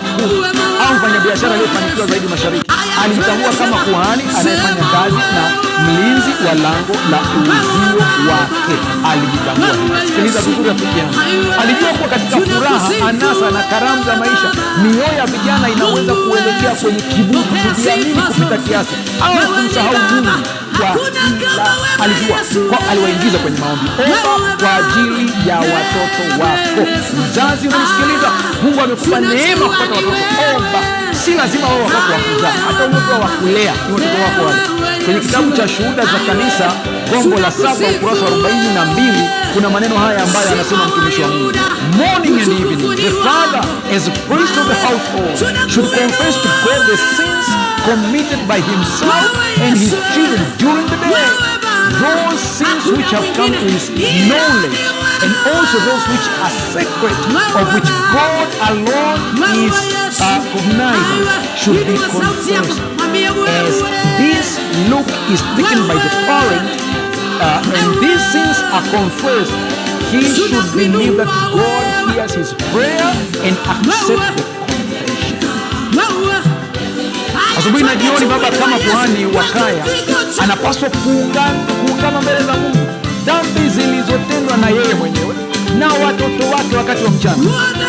Speaker 1: au mfanyabiashara aliyefanikiwa zaidi mashariki. Alitambua kama kuhani anayefanya kazi na mlinzi wa lango la uzio wake. Alijitambua. Sikiliza vizuri rafiki yangu. Alijua kuwa katika furaha, anasa na karamu za maisha, mioyo ya vijana inaweza kuelekea kwenye kiburi, kujiamini kupita kiasi au kumsahau Mungu. Alijua kwa aliwaingiza kwenye maombi. Omba kwa ajili ya watoto wako. Mzazi unanisikiliza, Mungu amekupa neema kupata watoto. Omba. Si lazima wao wakati wa kuzaa, hata unapokuwa wa kulea ni watoto wako wale. Kwenye kitabu cha Shuhuda za Kanisa gombo la 7 ukurasa wa 42 kuna maneno haya ambayo anasema mtumishi wa Mungu: morning and evening the father as priest of the household should confess to God the sins committed by himself and his children during the day, those sins which have come to his knowledge, and also those which are secret, of which God alone is cognizant, should be confessed. As this look is taken by the parent, and these sins are confessed, he should believe that God hears his prayer and accepts the confession. Asubuhi na jioni, baba kama kuhani wa kaya anapaswa kuungama mbele za Mungu dhambi zilizotendwa na yeye mwenyewe na watoto wake wakati wa mchana,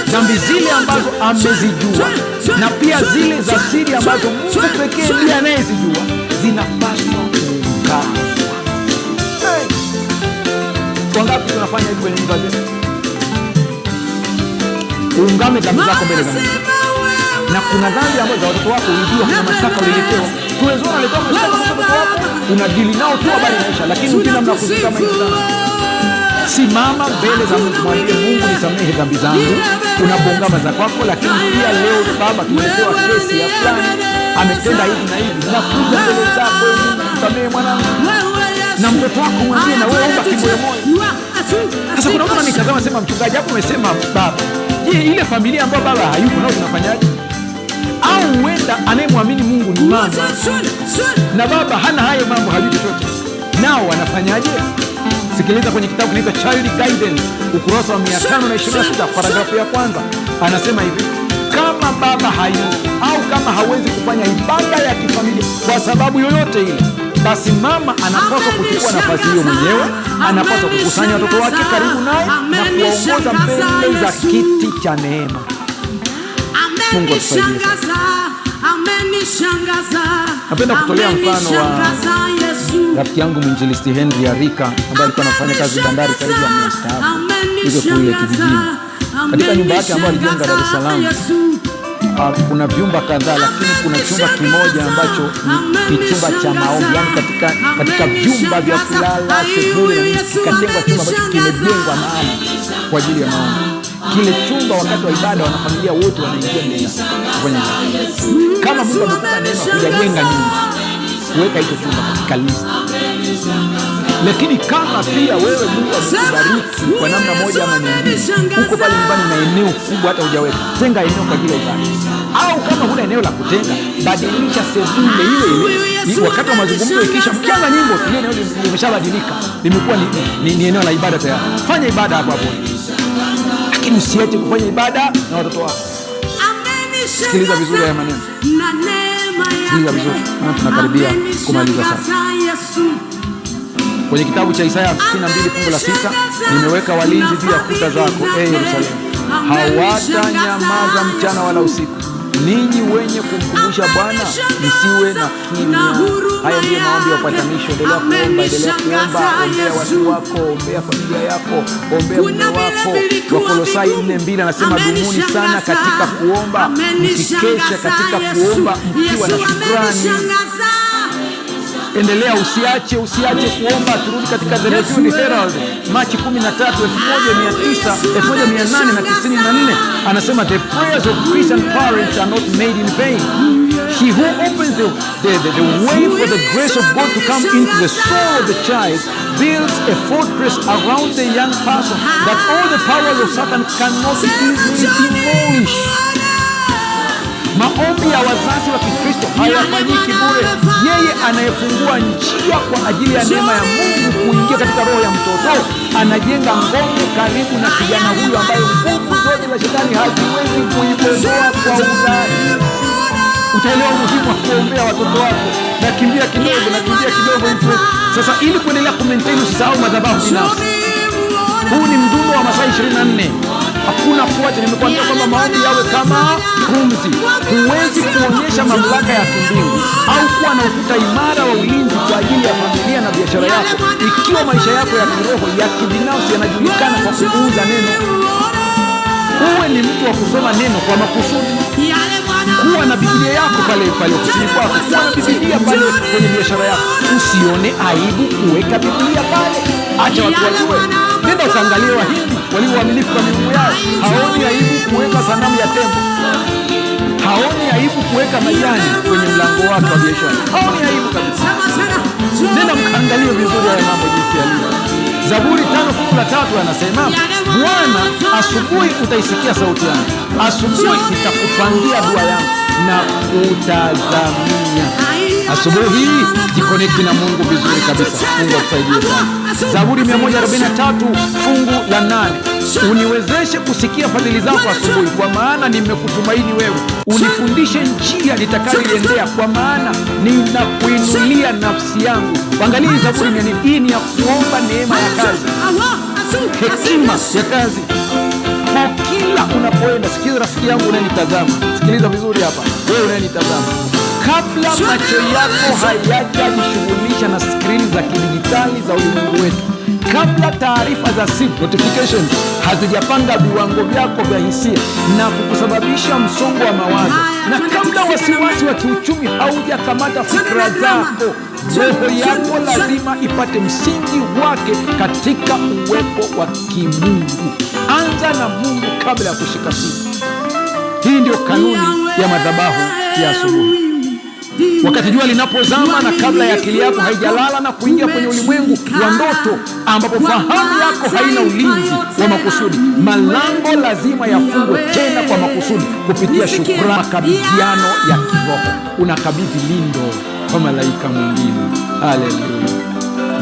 Speaker 1: dhambi zile ambazo amezijua na pia zile za siri ambazo Mungu pekee ndiye anayezijua, zinapaswa kuungama. Wangapi tunafanya hivi kwenye nyumba zetu? Uungame dhambi zako mbele za Mungu. Na kuna dhambi ambazo za watoto wako ulijua, kuna mashtaka uliletewa. Tuwezona unaletewa mashtaka kwa watoto wako, unadili nao tu habari maisha, lakini ujina mnakuzika maisha sana. Simama mbele za Mungu, mwambie Mungu, nisamehe dhambi zangu. Unapoungama za kwako, lakini pia leo baba, tumeletewa kesi ya fulani ametenda hivi na hivi, nakuja mbele zako, nisamehe mwanangu. Na mtoto wako mwambie na wewe omba kimoyo moyo. Sasa kuna mtu ananitazama sema, mchungaji hapo umesema baba, je, ile familia ambayo baba hayupo nao tunafanyaje? Au huenda anayemwamini Mungu ni mama na baba hana hayo mambo, hajui chochote, nao wanafanyaje? Sikiliza kwenye kitabu kinaitwa Child Guidance ukurasa wa 526 paragrafu ya kwanza, anasema hivi: kama baba hayupo au kama hawezi kufanya ibada ya kifamilia kwa sababu yoyote ile, basi mama anapaswa kuchukua nafasi hiyo mwenyewe. Anapaswa kukusanya watoto wake karibu naye na kuwaongoza mbele za kiti cha neema. Mungu atusaidie. Napenda kutolea mfano wa rafiki yangu mwinjilisti Henry Arika ambaye alikuwa anafanya kazi bandari karibu na mstaafu hivyo kule kijijini. Katika nyumba yake ambayo alijenga Dar es Salaam, kuna vyumba kadhaa, lakini kuna chumba kimoja ambacho ni chumba cha maombi. Yani katika vyumba vya kulala, sebule, katengwa chumba ambacho kimejengwa mahali kwa ajili ya maombi. Kile chumba wakati wa ibada wanafamilia wote wanaingia ndani kufanya ibada. Kama Mungu amekupa neema kujenga nyumba, weka hicho chumba katika list. Lakini kama pia wewe Mungu amekubariki kwa namna moja ama nyingine, uko pale nyumbani na eneo kubwa hata hujaweka, tenga eneo kwa ajili ya ibada. Au kama huna eneo la kutenga, badilisha sebule ile wakati wa mazungumzo ikisha, mkianza nyimbo ile eneo limeshabadilika, limekuwa ni eneo la ibada tayari. Fanya ibada hapo hapo. Lakini usiache kufanya ibada na watoto wako. Sikiliza vizuri haya maneno. Sikiliza vizuri. Tunakaribia kumaliza sasa. Kwenye kitabu cha Isaya 52 fungu la 6, nimeweka walinzi juu ya kuta zako, Yerusalemu, hawatanyamaza mchana wala usiku. Ninyi wenye kumkumbusha Bwana, msiwe na kimya. Haya ndiyo maombi ya upatanisho. Endelea kuomba, ombea watu wako, ombea familia yako, ombea mume wako. Wakolosai 4:2 anasema, dumuni sana katika kuomba, mkikesha katika kuomba mkiwa na shukrani. endelea, usiache kuomba. Turudi katika The Review Herald Machi 13, 1894, anasema the prayers of Christian parents are not made in vain. He who opens the way for the grace of God to come into the soul of the child builds a fortress around the young person that all the powers of Satan cannot easily demolish. Maombi ya wazazi wa Kikristo hayafanyiki bure. Yeye anayefungua njia kwa ajili ya neema ya Mungu kuingia katika roho ya mtoto anajenga ngome karibu na kijana huyo ambaye nguvu zote za shetani haziwezi kuibomoa kwa udhani. Utaelewa umuhimu wa kuombea watoto wako. Nakimbia kidogo hivyo. Sasa ili kuendelea kumaintain, usisahau madhabahu binafsi. Huu ni mdundo wa masaa 24. Hakuna kuacha. Nimekuambia kwamba maombi yawe kama pumzi. Huwezi kuonyesha mamlaka ya kimbingu au kuwa na ukuta imara wa ulinzi kwa ajili ya familia na biashara yako ikiwa maisha yako ya kiroho ya kibinafsi yanajulikana kwa kupuuza neno. Uwe ni mtu wa kusoma neno kwa makusudi. Kuwa na Biblia yako pale ofisini kwako. Kuwa na Biblia pale kwenye biashara yako. Usione aibu kuweka Biblia pale. Acha watu wajue. Nenda ukaangalie Wahindi walio waaminifu kwa miungu yao. Haoni aibu kuweka sanamu ya tembo. Haoni aibu kuweka majani kwenye mlango wake wa biashara. Haoni aibu kabisa. Nenda mkaangalie vizuri haya mambo jinsi yalivyo. Zaburi 5:3 anasema, Bwana, asubuhi utaisikia sauti yangu, asubuhi nitakupangia dua yangu na utazamia. Asubuhi hii jikonekti na Mungu vizuri kabisa. Mungu akusaidie sana. Zaburi 143 fungu la 8, uniwezeshe kusikia fadhili zako asubuhi, kwa maana nimekutumaini wewe. Unifundishe njia nitakayoiendea, kwa maana ninakuinulia nafsi yangu. Angalia Zaburi ni nini? Hii ni ya kuomba neema ya kazi, hekima ya kazi. Kwa kila unapoenda, sikiza rafiki yangu unanitazama, sikiliza vizuri hapa, wewe unanitazama, kabla macho yako hayajajishughulisha na skrini za kidijitali za ulimwengu wetu, kabla taarifa za simu notifications hazijapanga viwango vyako vya hisia na kukusababisha msongo wa mawazo, na kabla wasiwasi wa kiuchumi haujakamata fikra zako, roho yako lazima ipate msingi wake katika uwepo wa kimungu. Anza na Mungu kabla ya kushika simu. Hii ndio kanuni ya madhabahu ya asubuhi. Wakati jua linapozama na kabla ya akili yako haijalala na kuingia kwenye ulimwengu wa ndoto ambapo fahamu yako haina ulinzi wa makusudi, malango lazima yafungwe tena kwa makusudi kupitia shukrani, makabidhiano ya kiroho. Unakabidhi lindo kwa malaika mwingine. Haleluya.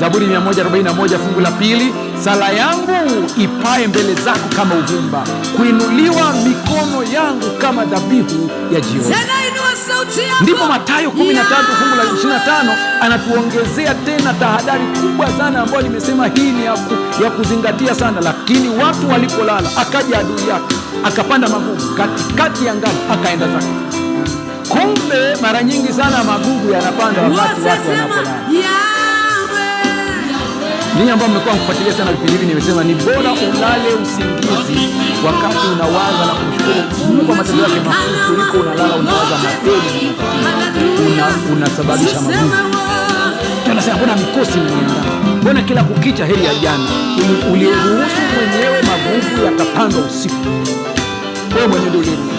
Speaker 1: Zaburi 141 fungu la 2, sala yangu ipae mbele zako kama uvumba, kuinuliwa mikono yangu kama dhabihu ya jioni. Ndipo Mathayo 13 fungu la 25 anatuongezea tena tahadhari kubwa sana ambayo nimesema hii ni ya kuzingatia sana. Lakini watu walipolala, akaja adui yake akapanda magugu katikati ya ngano akaenda zake. Kumbe mara nyingi sana magugu yanapanda wakati watu wanapolala. Ninyi ambao mmekuwa mkufuatilia sana vipindi hivi, nimesema ni bora ulale usingizi wakati unawaza na kumshukuru Mungu kwa matendo yake makuu kuliko unalala unawaza matendo unasababisha magugu. Tunasema mbona mikosi imeniandama? Mbona kila kukicha heri ya jana? Uliruhusu mwenyewe magugu yakapandwa usiku. Wewe mwenyewe ndio uliruhusu.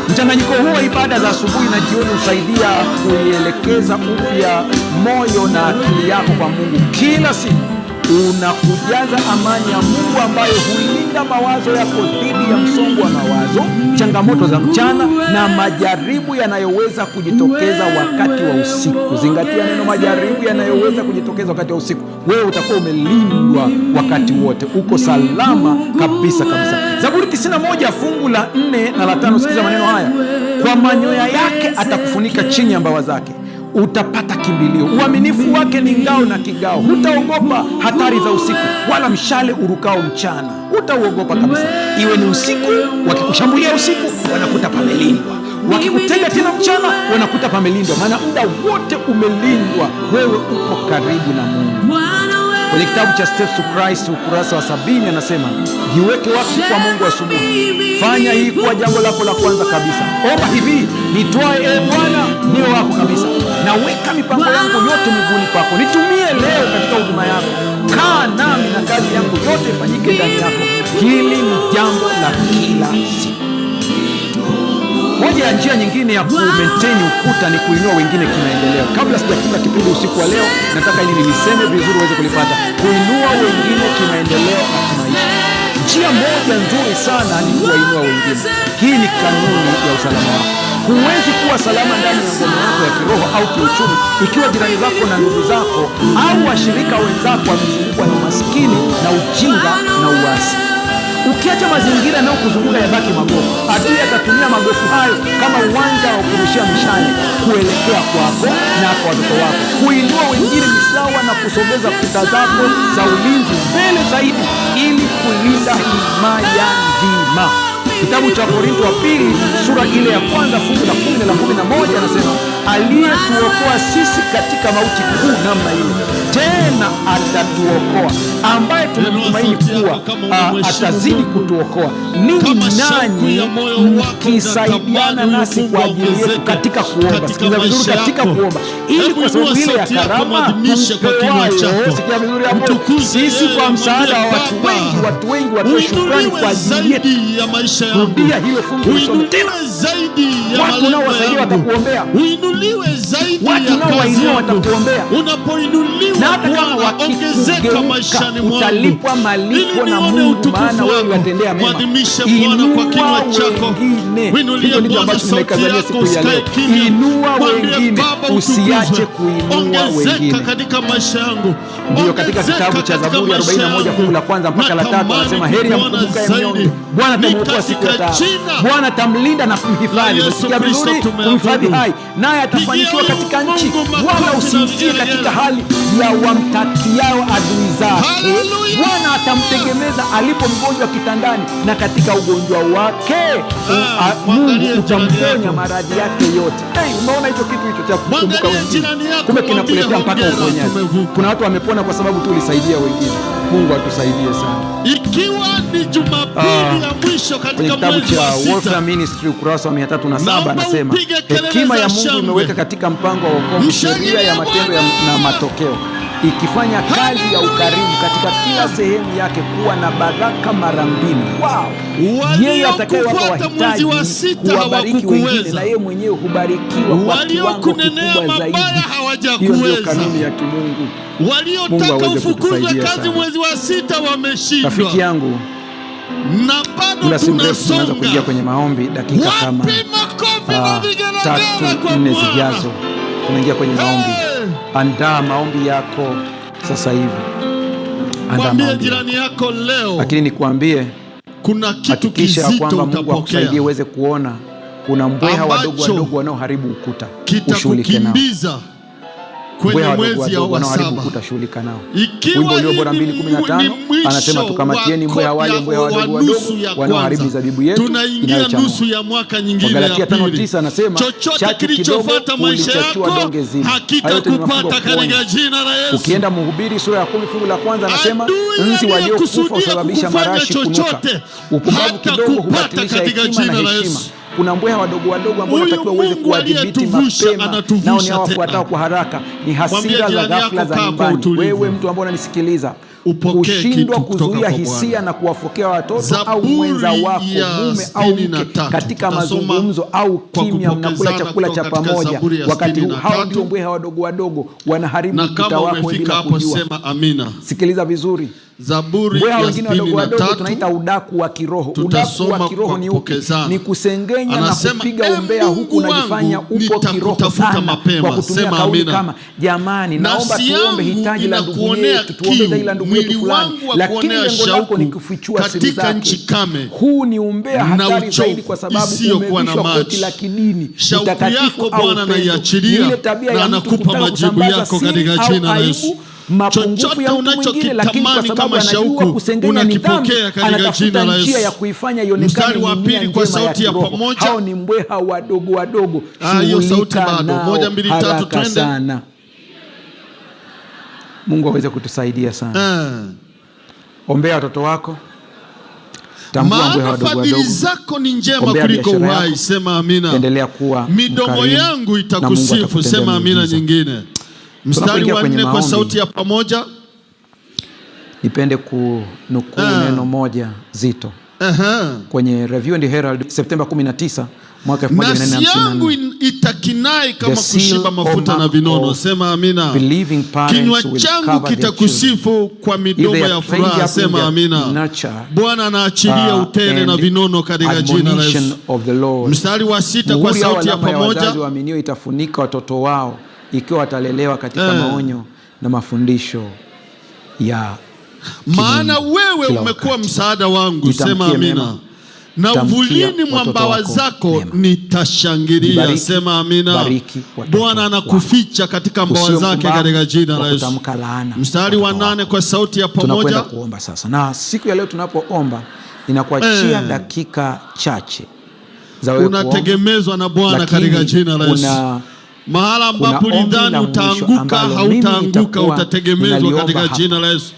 Speaker 1: Mchanganyiko huo wa ibada za asubuhi na jioni husaidia kuielekeza upya moyo na akili yako kwa Mungu. Kila siku unakujaza amani ya Mungu ambayo hulinda mawazo yako dhidi ya msongo wa mawazo, changamoto za mchana na majaribu yanayoweza kujitokeza wakati wa usiku. Zingatia neno majaribu yanayoweza kujitokeza wakati wa usiku. Wewe utakuwa umelindwa wakati wote, uko salama kabisa kabisa. Zaburi 91 fungu la 4 na la 5, sikiza maneno haya: kwa manyoya yake atakufunika chini ya mbawa zake, utapata kimbilio. Uaminifu wake ni ngao na kigao. Hutaogopa hatari za usiku, wala mshale urukao mchana. Hutauogopa kabisa. Iwe ni usiku, wakikushambulia usiku, wanakuta pamelindwa. Wakikutega tena mchana, wanakuta pamelindwa. Maana muda wote umelindwa. Wewe uko karibu na Mungu. Kwenye kitabu cha Steps to Christ ukurasa wa 70 anasema, jiweke wakfu kwa Mungu asubuhi. Fanya hii kuwa jambo lako la kwanza kabisa. Omba hivi: nitwae Bwana niwe wako kabisa, naweka mipango yangu yote miguuni pako. Nitumie leo katika huduma yako, kaa nami na kazi yangu yote ifanyike ndani yako. Hili ni jambo la kila siku. Moja ya njia nyingine ya kumaintain ukuta ni kuinua wengine kimaendeleo. Kabla sijafunga kipindi usiku wa leo, nataka ili niliseme vizuri uweze kulipata. Kuinua wengine kimaendeleo na kimaisha. Njia moja nzuri sana ni kuwainua wengine. Hii ni kanuni ya usalama wako. Huwezi kuwa salama ndani ya ngome yako ya kiroho au kiuchumi ikiwa jirani zako na ndugu zako au washirika wenzako wamezungukwa na umaskini na ujinga na uasi. Ukiacha mazingira yanayokuzunguka yabaki magofu, adui atatumia magofu hayo kama uwanja wa kurushia mishale kuelekea kwako na kwa watoto wako. Kuinua wengine ni sawa na kusogeza kuta zako za ulinzi mbele zaidi ili kulinda himaya nzima. Kitabu cha Korintho wa pili sura ile ya kwanza fungu la 10 na 11 anasema, aliyetuokoa sisi katika mauti kuu namna ile, tena atatuokoa, ambaye tunatumaini kuwa atazidi kutuokoa ninyi nanyi mkisaidiana nasi kwa ajili yetu katika kuomba. Sikiliza vizuri, katika kuomba, ili kwa sababu ile ya karama mpewayo, sikia vizuri hapo, sisi kwa msaada wa watu wengi watoe shukrani kwa ajili yetu. Rudia hilo fungu tena. Watu unaowasaidia watakuombea, watu unaowainua watakuombea, na hata kama wakikugeuka utalipwa malipo na Mungu, maana wewe unatendea mema. Inua wengine, hicho ndicho ambacho tunaikazania siku ya leo. Inua wengine, usiache kuinua wengine. Ndiyo, katika kitabu cha Zaburi 41 fungu la kwanza mpaka la 3 anasema, heri ya mkumbukaye mnyonge, Bwana atamwokoa siku ya taabu. Bwana atamlinda na kumhifadhi. Umesikia vizuri? Kumhifadhi hai, naye atafanikiwa katika nchi. Bwana usimtie katika hali ya wamtatiao adui zake. Bwana atamtegemeza alipo mgonjwa kitandani, na katika ugonjwa wake Mungu utamponya maradhi yake yote. Umeona hicho kitu hicho cha kukumbuka wengine, kumbe kinakuletea mpaka uponyaji. Kuna watu wamepona kwa sababu tu ulisaidia wengine. Mungu atusaidie sana.
Speaker 3: Ikiwa ni Jumapili ya mwisho katika mwezi wa 6,
Speaker 1: Warfare Ministry ukurasa wa 307 anasema, hekima ya Mungu imeweka katika mpango wa wokovu sheria ya matendo na matokeo, ikifanya kazi ya ukarimu katika kila sehemu yake kuwa na baraka mara mbili. Yeye atakayewapa wahitaji huwabariki wengine, na yeye mwenyewe hubarikiwa kwa kiwango kikubwa zaidi. Hiyo ndio kanuni ya kimungu.
Speaker 3: Waliotaka ufukuzwe kazi mwezi wa 6 wameshindwa.
Speaker 1: Rafiki yangu,
Speaker 3: na bado tunasonga
Speaker 1: kuingia kwenye maombi dakika kama 3-4 zijazo. Tunaingia kwenye maombi. Andaa maombi yako sasa hivi.
Speaker 3: Mwambie jirani yako leo.
Speaker 1: Lakini nikwambie,
Speaker 3: kuna kitu kizito
Speaker 1: kwamba Mungu akusaidie uweze kuona kuna mbweha wadogo wanaoharibu ukuta. Ushughulike nao. Kwenye mwezi wa 7
Speaker 3: shughulika
Speaker 1: nao. Wimbo ulio bora 2:15 anasema, tukamatieni mbweha wale mbweha wadogo wanaoharibu mizabibu yetu.
Speaker 3: Tunaingia nusu ya mwaka nyingine ya
Speaker 1: Galatia 5:9 anasema,
Speaker 3: chochote kilichofuata maisha yako hakitakupata katika jina la Yesu.
Speaker 1: Ukienda Mhubiri sura ya 10 fungu la kwanza anasema, nzi waliokufa husababisha marashi kunuka, upumbavu kidogo hubatilisha hekima na heshima. Kuna mbweha wadogo ambao unatakiwa uweze kuwadhibiti mapema, nao ni wafuatao kwa haraka, ni hasira za ghafla za nyumbani. Wewe mtu ambaye unanisikiliza, kushindwa kuzuia hisia na kuwafokea watoto au mwenza wako, mume au mke, katika mazungumzo au kimya mnakula chakula cha pamoja, wakati hao ndio mbweha wadogo wanaharibu ukuta wako bila kujua. Sikiliza vizuri.
Speaker 3: Zaburi ya 63
Speaker 1: tunaita udaku wa kiroho. Udaku wa kiroho ni upi? Ni kusengenya na kupiga umbea huku unajifanya upo kiroho sana, kwa kutumia kauli kama, jamani, naomba tuombe hitaji la ndugu yetu, tuombe hitaji la ndugu yetu fulani, lakini lengo lako ni kufichua siri zake. Huu ni umbea hatari zaidi, kwa sababu umevishwa koti la kidini, utakatifu au upendo. Ile tabia ya mtu kutaka kusambaza siri au aibu, mapungufu ya mtu mwingine, lakini kwa sababu anajua kusengenya ni dhambi, anatafuta njia ya kuifanya ionekane ni nia njema ya kiroho. Hao ni mbweha wadogo. Shughulika nao haraka sana. Mungu aweze kutusaidia sana. Ombea watoto wako,
Speaker 3: maana fadhili zako ni njema kuliko uhai. Sema amina.
Speaker 1: Endelea kuwa
Speaker 3: midomo yangu itakusifu. Sema amina nyingine. Mstari wa 4 kwa sauti ya pamoja.
Speaker 1: Nipende kunukuu neno moja zito. Kwenye Review and Herald Septemba 19 mwaka 1954.
Speaker 3: Nafsi yangu itakinai kama kushiba mafuta na vinono. Sema amina. Kinywa changu kitakusifu kwa midomo ya furaha. Sema amina. Bwana anaachilia utele na vinono katika jina la Yesu. Mstari wa 6 kwa sauti ya pamoja.
Speaker 1: Wazazi waaminio itafunika watoto wao ikiwa watalelewa katika maonyo na mafundisho ya
Speaker 3: maana wewe umekuwa msaada wangu. Sema amina. Na uvulini mwa mbawa zako nitashangilia. Sema amina. Bwana anakuficha katika mbawa zake katika jina la Yesu. Mstari wa 8 kwa sauti ya pamoja.
Speaker 1: Tunakwenda kuomba sasa. Na siku ya leo tunapoomba inakuachia dakika chache za wewe kuomba.
Speaker 3: Unategemezwa na Bwana katika jina la Yesu. Mahala ambapo ulidhani utaanguka, hautaanguka, utategemezwa katika jina la Yesu.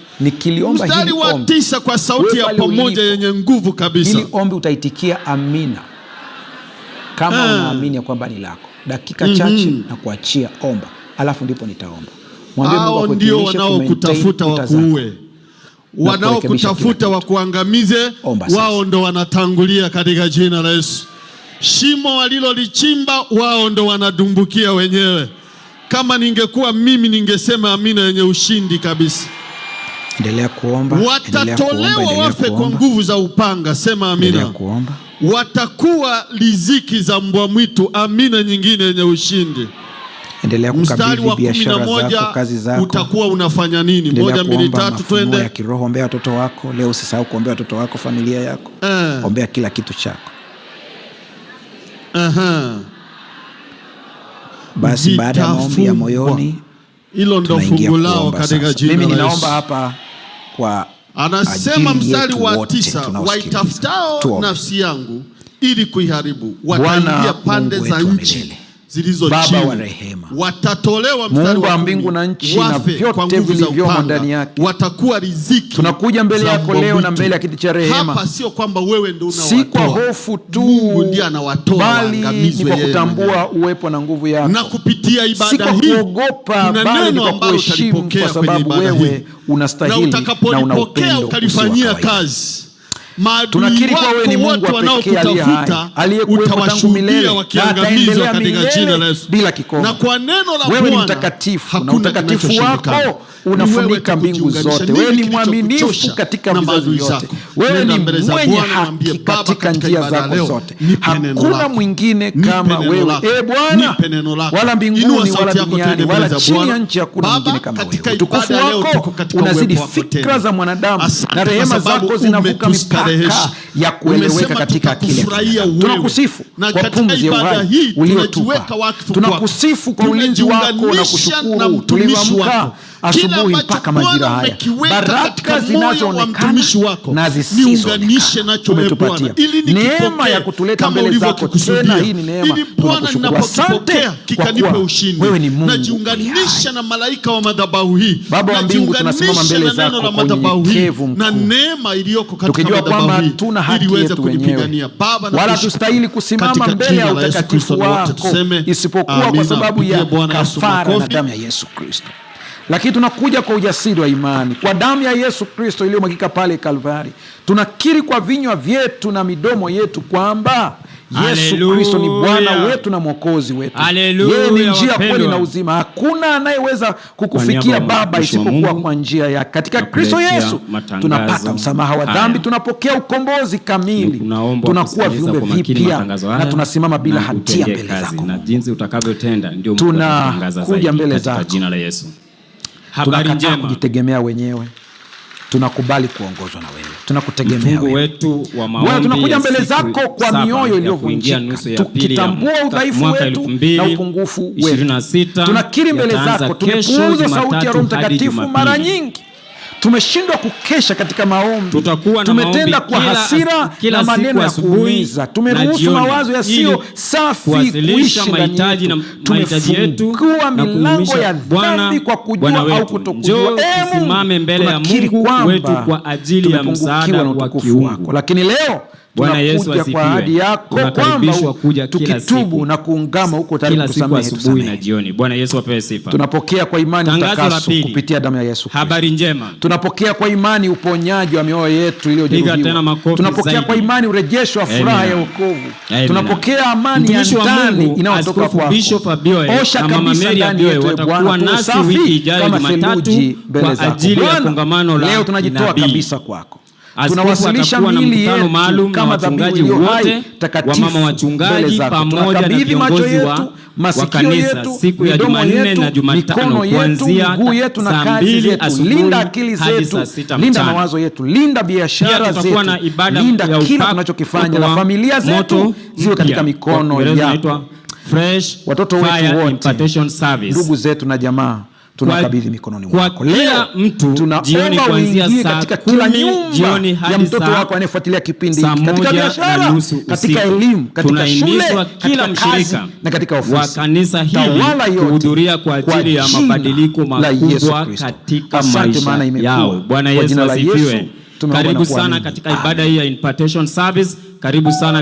Speaker 3: Mstari wa 9 kwa sauti ya pamoja yenye nguvu kabisa.
Speaker 1: Hili ombi utaitikia amina kama unaamini ya kwamba ni lako. Dakika chache na kuachia, omba, alafu ndipo nitaomba.
Speaker 3: Mwambie Mungu akurekebishe. Ndio wanaokutafuta wakuue, wanaokutafuta wakuangamize, wao ndo wanatangulia katika jina la Yesu. Shimo walilolichimba wao ndo wanadumbukia wenyewe. Kama ningekuwa mimi ningesema amina yenye ushindi kabisa.
Speaker 1: Endelea kuomba.
Speaker 3: Watatolewa wafe kwa nguvu za upanga. Sema amina. Watakuwa riziki za mbwa mwitu. Amina nyingine yenye ushindi.
Speaker 1: Endelea kukabidhi biashara zako, kazi zako.
Speaker 3: Utakuwa unafanya nini? 1 2 3 twende.
Speaker 1: Ya kiroho, ombea watoto wako. Leo usisahau kuombea watoto wako, familia yako. Ombea kila kitu chako. Basi baada ya maombi ya moyoni,
Speaker 3: hilo ndo fungu lao katika jina la Yesu.
Speaker 1: Mimi ninaomba hapa kwa
Speaker 3: anasema mstari wa 9, waitafutao nafsi yangu ili kuiharibu wataingia pande za nchi zilizo chini, watatolewa. Mstari wa
Speaker 1: mbingu na nchi na vyote vilivyomo ndani yake,
Speaker 3: watakuwa riziki.
Speaker 1: Tunakuja mbele yako leo na mbele ya kiti cha rehema.
Speaker 3: Hapa sio kwamba wewe ndio unawatoa,
Speaker 1: si kwa hofu tu,
Speaker 3: Mungu ndiye anawatoa,
Speaker 1: bali ni kwa kutambua uwepo na nguvu yako,
Speaker 3: na kupitia ibada hii
Speaker 1: si kwa kuogopa, bali ni kwa kuheshimu, kwa sababu wewe unastahili na una upendo
Speaker 3: ukalifanyia kazi.
Speaker 1: Tunakiri kwa wewe ni Mungu wa pekee aliye hai, aliyekuwepo tangu milele na ataendelea milele bila kikomo.
Speaker 3: Na kwa neno la
Speaker 1: Bwana, wewe ni mtakatifu na utakatifu wako unafunika mbingu zote. Wewe ni mwaminifu katika vizazi vyote. Wewe ni mwenye haki katika njia zako zote. Hakuna mwingine kama wewe, Bwana, wala mbinguni wala duniani wala chini ya nchi hakuna mwingine kama wewe. Utukufu wako unazidi fikra za mwanadamu na rehema zako zinavuka mipaka ya kueleweka katika kile. Tunakusifu kwa pumzi ya uhai uliotupa. Tunakusifu kwa ulinzi wako na kushukuru tulivyoamka asubuhi mpaka majira haya. Baraka zinazoonekana na zisizoonekana umetupatia. Neema ya kutuleta mbele zako tena, hii ni neema. Tunakushukuru. Asante kwa kuwa wewe ni Mungu.
Speaker 3: Najiunganisha na malaika wa madhabahu hii.
Speaker 1: Baba wa mbingu, tunasimama mbele zako kwa unyenyekevu mkuu,
Speaker 3: na neema iliyoko katika
Speaker 1: madhabahu hii, tuna haki yetu wenyewe, wala tustahili kusimama mbele ya utakatifu wako isipokuwa kwa sababu ya kafara na damu ya Yesu Kristo. Lakini tunakuja kwa ujasiri wa imani kwa damu ya Yesu Kristo iliyomwagika pale Kalvari. Tunakiri kwa vinywa vyetu na midomo yetu kwamba Yesu Kristo ni Bwana wetu na Mwokozi wetu. Yeye ni njia, kweli na uzima. Hakuna anayeweza kukufikia Baba isipokuwa kwa njia yake. Katika Kristo Yesu tunapata msamaha wa dhambi, tunapokea ukombozi kamili, tunakuwa viumbe vipya na tunasimama bila hatia mbele zako.
Speaker 4: Na jinsi utakavyotenda ndio
Speaker 1: tunakuja mbele zako.
Speaker 4: Jina la Yesu.
Speaker 1: Habari njema, kujitegemea wenyewe. Tunakubali kuongozwa na wewe. Tunakutegemea wewe. Wewe tunakuja mbele zako kwa mioyo iliyovunjika, tukitambua udhaifu wetu na upungufu wetu. Tunakiri mbele zako tumepuuza sauti ya Roho Mtakatifu mara nyingi. tumeshindwa kukesha katika maombi,
Speaker 4: tutakuwa na
Speaker 1: tumetenda kwa hasira na maneno ya kuumiza, tumeruhusu mawazo yasiyo safi kuishi mahitaji
Speaker 4: na mahitaji yetu,
Speaker 1: na milango ya dhambi kwa kujua au kutokujua.
Speaker 4: Tusimame mbele ya Mungu wetu kwa ajili ya msaada wa kiungu.
Speaker 1: Lakini leo tunakuja kwa ahadi yako kwamba tukitubu na kuungama huko tayari kusamehe
Speaker 4: asubuhi na jioni. Bwana Yesu apewe sifa.
Speaker 1: Tunapokea kwa imani utakaso kupitia damu ya Yesu Kristo.
Speaker 4: Habari njema.
Speaker 1: Tunapokea kwa imani uponyaji wa mioyo yetu iliyojeruhiwa. Tunapokea kwa imani urejesho wa furaha ya wokovu. Tunapokea amani ya ndani inayotoka kwako. Osha kabisa ndani yetu Bwana,
Speaker 4: nasi wiki ijayo Jumatatu kwa ajili ya kongamano la
Speaker 1: leo tunajitoa kabisa kwako.
Speaker 4: Tunawasilisha miili yetu kama wachungaji wote, wamama wachungaji pamoja na viongozi wa kanisa siku ya Jumanne na Jumatano kuanzia saa 2 asubuhi hadi saa 6 mchana.
Speaker 1: Linda mawazo yetu, linda biashara zetu, linda kila tunachokifanya na familia zetu ziwe katika mikono yako. Watoto wetu wote, ndugu zetu na jamaa tunakabidhi mikononi mwako. Leo tunaomba uingie katika kila nyumba ya mtoto wako anayefuatilia kipindi hiki, katika biashara, katika elimu, katika shule, katika kazi na katika ofisi
Speaker 4: wa kanisa hili kuhudhuria kwa ajili ya mabadiliko makubwa katika maisha yao. Bwana Yesu asifiwe. Karibu sana katika ibada hii ya impartation service. Karibu sana.